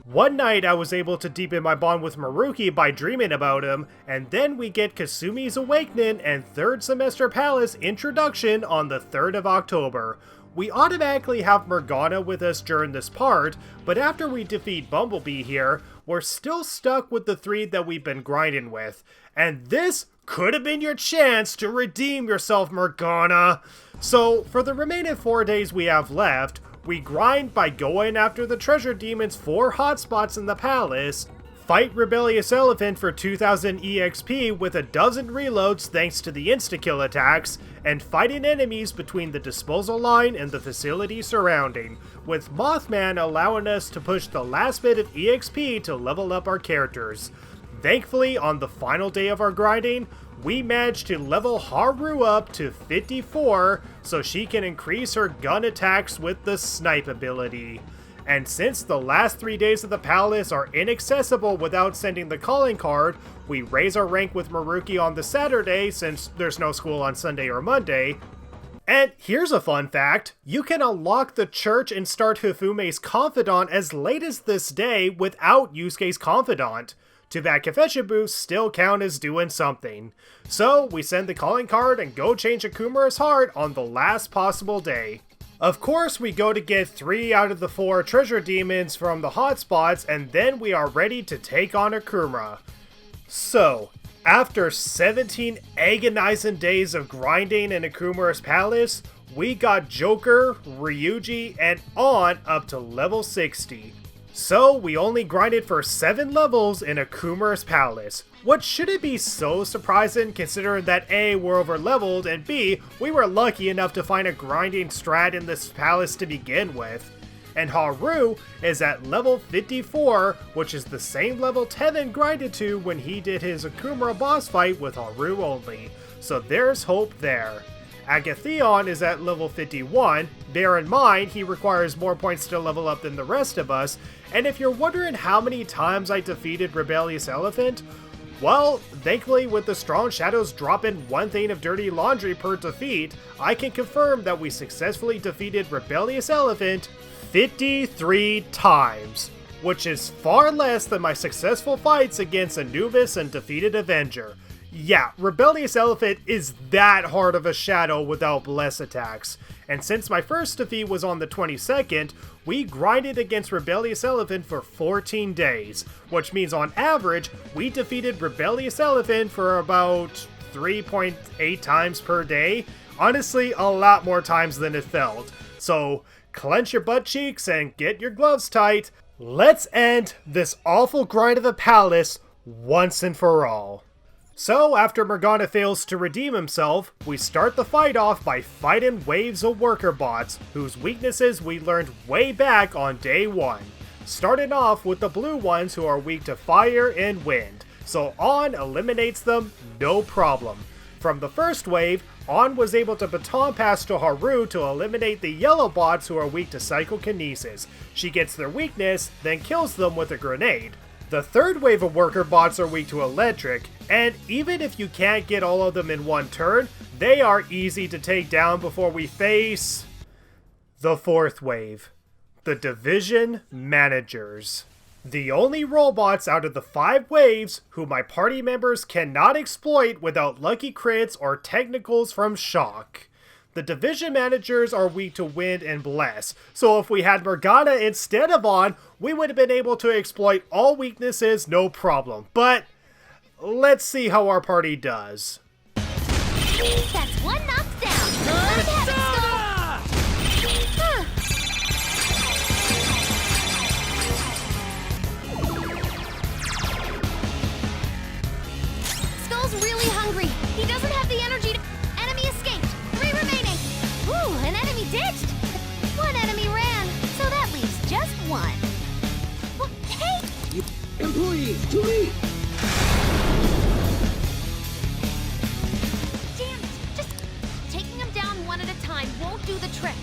One night I was able to deepen my bond with Maruki by dreaming about him, and then we get Kasumi's Awakening and 3rd Semester Palace introduction on the 3rd of October. We automatically have Morgana with us during this part, but after we defeat Bumblebee here, we're still stuck with the 3 that we've been grinding with. And this could have been your chance to redeem yourself, Morgana! So, for the remaining 4 days we have left, we grind by going after the treasure demon's 4 hotspots in the palace, fight Rebellious Elephant for 2000 EXP with a dozen reloads thanks to the insta-kill attacks, and fighting enemies between the disposal line and the facility surrounding, with Mothman allowing us to push the last bit of EXP to level up our characters. Thankfully, on the final day of our grinding, we managed to level Haru up to 54 so she can increase her gun attacks with the snipe ability. And since the last 3 days of the palace are inaccessible without sending the calling card, we raise our rank with Maruki on the Saturday since there's no school on Sunday or Monday. And here's a fun fact, you can unlock the church and start Hifume's confidant as late as this day without Yusuke's confidant. To that confession boost still count as doing something. So we send the calling card and go change Okumura's heart on the last possible day. Of course, we go to get 3 out of the 4 treasure demons from the hotspots, and then we are ready to take on Okumura. So, after 17 agonizing days of grinding in Okumura's palace, we got Joker, Ryuji, and on up to level 60. So, we only grinded for 7 levels in Okumura's palace. What shouldn't be so surprising considering that A, we're over leveled, and B, we were lucky enough to find a grinding strat in this palace to begin with. And Haru is at level 54, which is the same level Tevin grinded to when he did his Okumura boss fight with Haru only, so there's hope there. Agathion is at level 51, bear in mind he requires more points to level up than the rest of us, and if you're wondering how many times I defeated Rebellious Elephant, well, thankfully with the Strong Shadows dropping 1 thing of dirty laundry per defeat, I can confirm that we successfully defeated Rebellious Elephant 53 times, which is far less than my successful fights against Anubis and defeated Avenger. Yeah, Rebellious Elephant is that hard of a shadow without bless attacks, and since my first defeat was on the 22nd, we grinded against Rebellious Elephant for 14 days, which means on average, we defeated Rebellious Elephant for about 3.8 times per day. Honestly, a lot more times than it felt. So, clench your butt cheeks and get your gloves tight. Let's end this awful grind of the palace once and for all. So, after Morgana fails to redeem himself, we start the fight off by fighting waves of worker bots, whose weaknesses we learned way back on day 1. Starting off with the blue ones who are weak to fire and wind, so On eliminates them no problem. From the first wave, On was able to baton pass to Haru to eliminate the yellow bots who are weak to psychokinesis. She gets their weakness, then kills them with a grenade. The third wave of worker bots are weak to electric, and even if you can't get all of them in one turn, they are easy to take down before we face the fourth wave, the Division Managers. The only robots out of the 5 waves who my party members cannot exploit without lucky crits or technicals from Shock. The Division Managers are weak to Wind and Bless, so if we had Morgana instead of On, we would have been able to exploit all weaknesses no problem. But let's see how our party does. That's 1 knocked down. Skull's really hungry. He doesn't have the energy to... Enemy escaped. 3 remaining. Ooh, an enemy ditched. 1 enemy ran, so that leaves just 1. Well, hey! Employees, to me! Damn it! Just taking them down 1 at a time won't do the trick.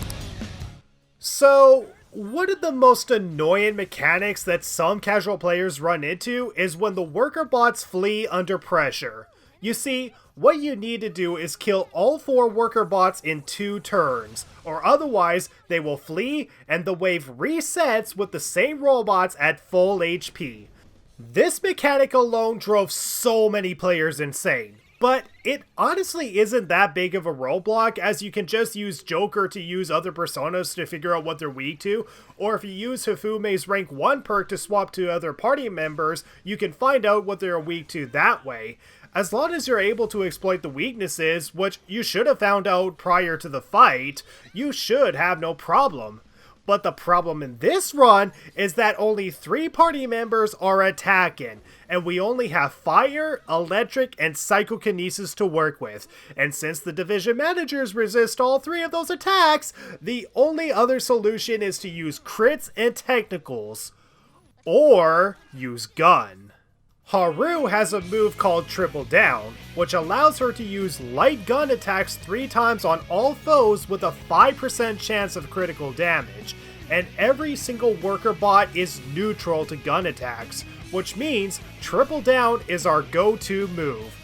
So, one of the most annoying mechanics that some casual players run into is when the worker bots flee under pressure. You see, what you need to do is kill all 4 worker bots in 2 turns, or otherwise they will flee and the wave resets with the same robots at full HP. This mechanic alone drove so many players insane, but it honestly isn't that big of a roadblock, as you can just use Joker to use other personas to figure out what they're weak to, or if you use Hifume's rank 1 perk to swap to other party members, you can find out what they're weak to that way. As long as you're able to exploit the weaknesses, which you should have found out prior to the fight, you should have no problem. But the problem in this run is that only 3 party members are attacking, and we only have fire, electric, and psychokinesis to work with. And since the Division Managers resist all 3 of those attacks, the only other solution is to use crits and technicals. Or use gun. Haru has a move called Triple Down, which allows her to use light gun attacks 3 times on all foes with a 5% chance of critical damage, and every single worker bot is neutral to gun attacks, which means Triple Down is our go-to move.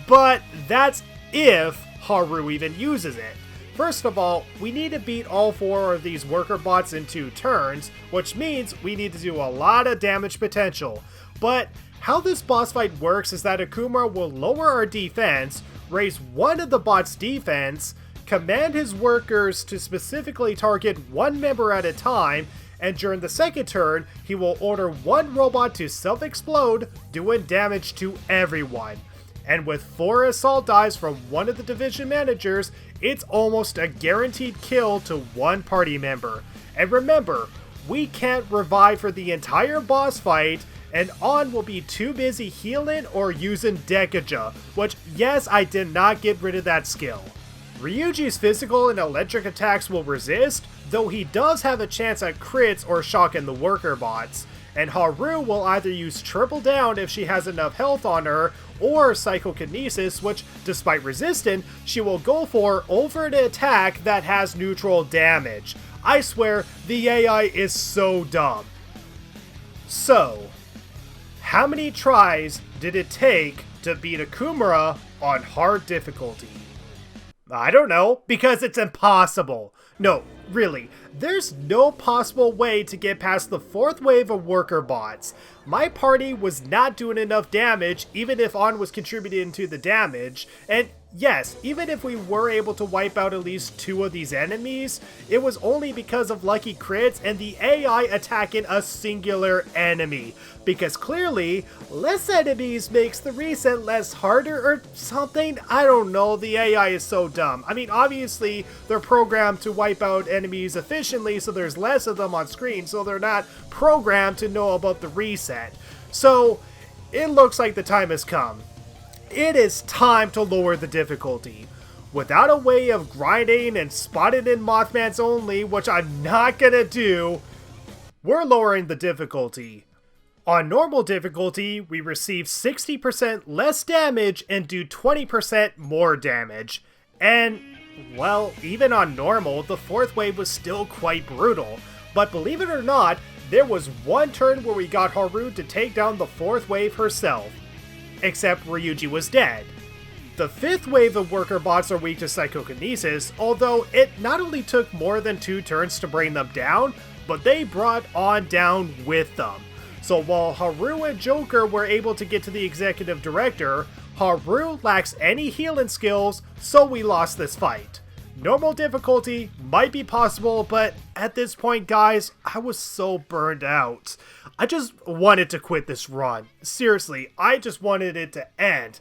But that's if Haru even uses it. First of all, we need to beat all 4 of these worker bots in 2 turns, which means we need to do a lot of damage potential. But how this boss fight works is that Okumura will lower our defense, raise one of the bot's defense, command his workers to specifically target one member at a time, and during the second turn, he will order one robot to self-explode, doing damage to everyone. And with 4 assault dives from one of the division managers, it's almost a guaranteed kill to one party member. And remember, we can't revive for the entire boss fight, and On will be too busy healing or using Dekaja, which, yes, I did not get rid of that skill. Ryuji's physical and electric attacks will resist, though he does have a chance at crits or shocking the worker bots, and Haru will either use Triple Down if she has enough health on her, or Psychokinesis, which, despite resisting, she will go for over an attack that has neutral damage. I swear, the AI is so dumb. So, how many tries did it take to beat Okumura on hard difficulty? I don't know, because it's impossible. No, really, there's no possible way to get past the 4th wave of worker bots. My party was not doing enough damage, even if On was contributing to the damage, and yes, even if we were able to wipe out at least 2 of these enemies, it was only because of lucky crits and the AI attacking a singular enemy. Because clearly, less enemies makes the reset less harder or something? I don't know, the AI is so dumb. I mean, obviously, they're programmed to wipe out enemies efficiently, so there's less of them on screen, so they're not programmed to know about the reset. So, it looks like the time has come. It is time to lower the difficulty. Without a way of grinding and spotting in Mothman's only, which I'm not gonna do, we're lowering the difficulty. On normal difficulty, we receive 60% less damage and do 20% more damage. And, well, even on normal, the 4th wave was still quite brutal. But believe it or not, there was one turn where we got Haru to take down the 4th wave herself. Except Ryuji was dead. The 5th wave of worker bots are weak to Psychokinesis, although it not only took more than 2 turns to bring them down, but they brought On down with them. So while Haru and Joker were able to get to the executive director, Haru lacks any healing skills, so we lost this fight. Normal difficulty might be possible, but at this point, guys, I was so burned out. I just wanted to quit this run. Seriously, I just wanted it to end.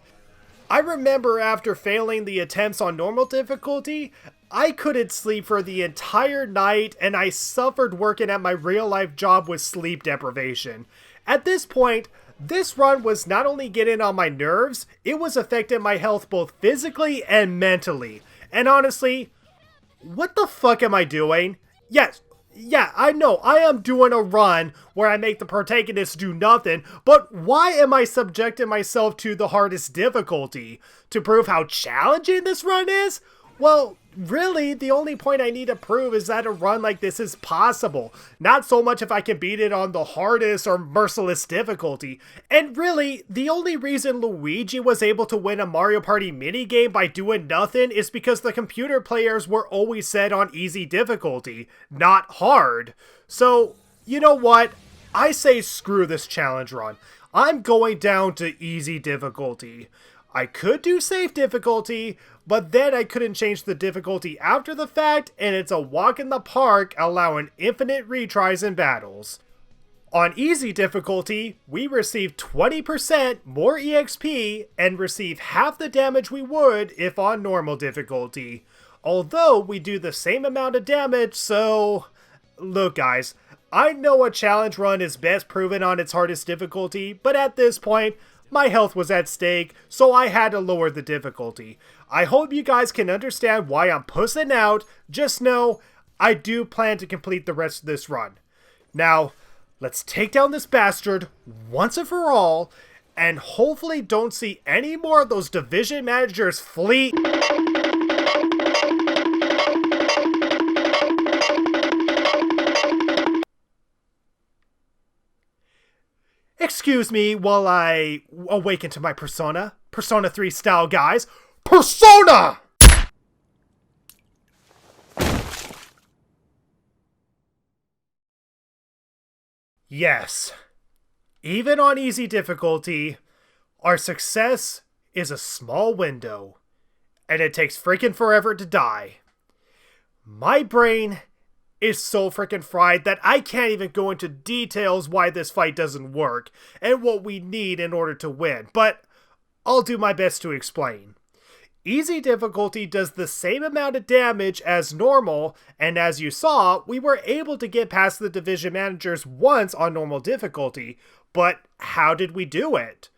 I remember after failing the attempts on normal difficulty, I couldn't sleep for the entire night and I suffered working at my real-life job with sleep deprivation. At this point, this run was not only getting on my nerves, it was affecting my health both physically and mentally. And honestly, what the fuck am I doing? Yes, yeah, I know, I am doing a run where I make the protagonist do nothing, but why am I subjecting myself to the hardest difficulty? To prove how challenging this run is? Well, really, the only point I need to prove is that a run like this is possible. Not so much if I can beat it on the hardest or merciless difficulty. And really, the only reason Luigi was able to win a Mario Party minigame by doing nothing is because the computer players were always set on easy difficulty, not hard. So, you know what? I say screw this challenge run. I'm going down to easy difficulty. I could do safe difficulty, but then I couldn't change the difficulty after the fact, and it's a walk in the park allowing infinite retries and battles. On easy difficulty, we receive 20% more EXP and receive half the damage we would if on normal difficulty. Although we do the same amount of damage, so... Look guys, I know a challenge run is best proven on its hardest difficulty, but at this point, my health was at stake, so I had to lower the difficulty. I hope you guys can understand why I'm pussing out. Just know, I do plan to complete the rest of this run. Now, let's take down this bastard once and for all, and hopefully don't see any more of those division managers flee. Excuse me while I awaken to my persona. Persona 3 style, guys. Persona! Yes. Even on easy difficulty, our success is a small window, and it takes freaking forever to die. My brain is so freaking fried that I can't even go into details why this fight doesn't work and what we need in order to win, but I'll do my best to explain. Easy difficulty does the same amount of damage as normal, and as you saw, we were able to get past the division managers once on normal difficulty, but how did we do it?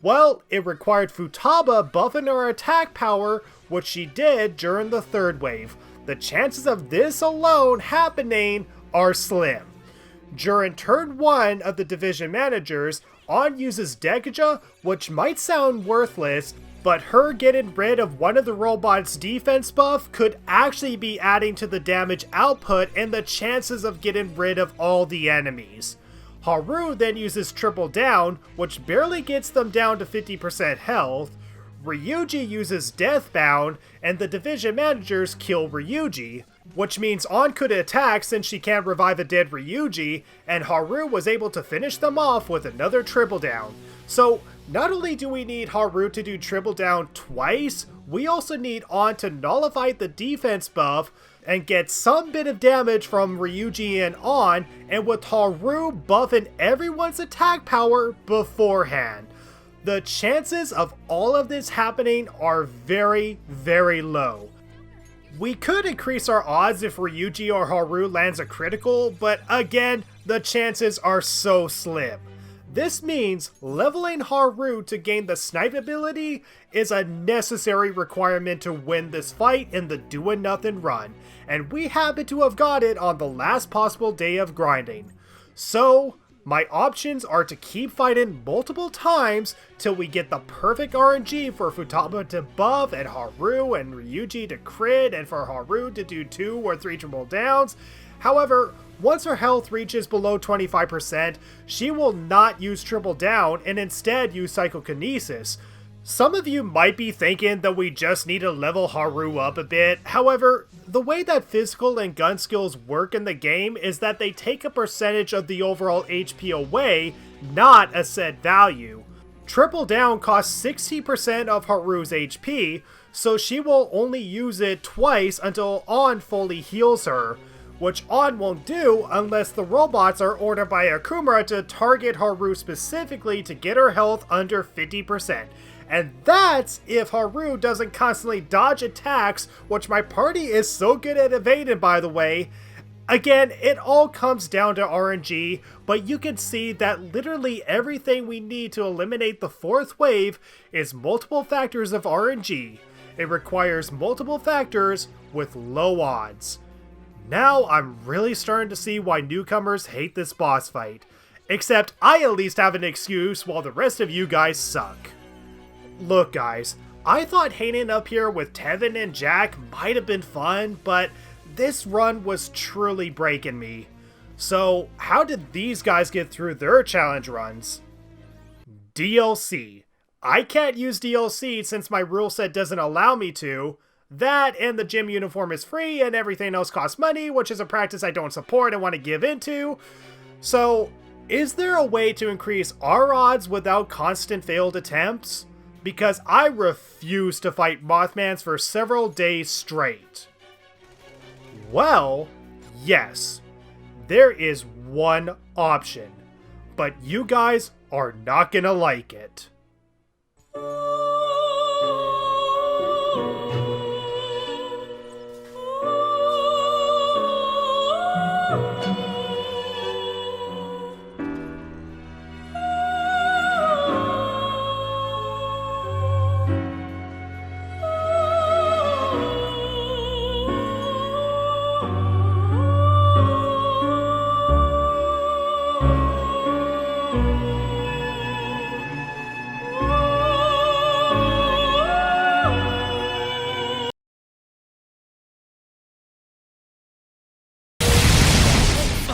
Well, it required Futaba buffing our attack power, which she did during the third wave. The chances of this alone happening are slim. During turn 1 of the division managers, On uses Decaja, which might sound worthless, but her getting rid of one of the robot's defense buff could actually be adding to the damage output and the chances of getting rid of all the enemies. Haru then uses Triple Down, which barely gets them down to 50% health. Ryuji uses Deathbound, and the division managers kill Ryuji, which means On could attack since she can't revive a dead Ryuji, and Haru was able to finish them off with another Triple Down. So, not only do we need Haru to do Triple Down twice, we also need On to nullify the defense buff and get some bit of damage from Ryuji and On, and with Haru buffing everyone's attack power beforehand. The chances of all of this happening are very, very low. We could increase our odds if Ryuji or Haru lands a critical, but again, the chances are so slim. This means leveling Haru to gain the snipe ability is a necessary requirement to win this fight in the doing nothing run, and we happen to have got it on the last possible day of grinding. So, my options are to keep fighting multiple times till we get the perfect RNG for Futaba to buff and Haru and Ryuji to crit and for Haru to do 2 or 3 triple downs. However, once her health reaches below 25%, she will not use Triple Down and instead use Psychokinesis. Some of you might be thinking that we just need to level Haru up a bit. However, the way that physical and gun skills work in the game is that they take a percentage of the overall HP away, not a set value. Triple Down costs 60% of Haru's HP, so she will only use it twice until On fully heals her, which On won't do unless the robots are ordered by Okumura to target Haru specifically to get her health under 50%. And that's if Haru doesn't constantly dodge attacks, which my party is so good at evading, by the way. Again, it all comes down to RNG, but you can see that literally everything we need to eliminate the fourth wave is multiple factors of RNG. It requires multiple factors with low odds. Now I'm really starting to see why newcomers hate this boss fight. Except I at least have an excuse while the rest of you guys suck. Look guys, I thought hanging up here with Tevin and Jack might have been fun, but this run was truly breaking me. So how did these guys get through their challenge runs? DLC. I can't use DLC since my rule set doesn't allow me to. That and the gym uniform is free and everything else costs money, which is a practice I don't support and want to give into. So, is there a way to increase our odds without constant failed attempts? Because I refuse to fight Mothmans for several days straight. Well, yes, there is one option, but you guys are not gonna like it.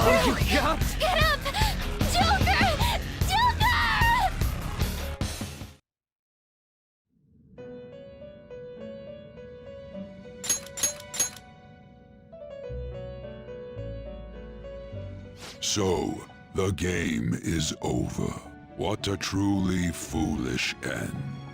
Get up! Get up! Joker! Joker! So, the game is over. What a truly foolish end.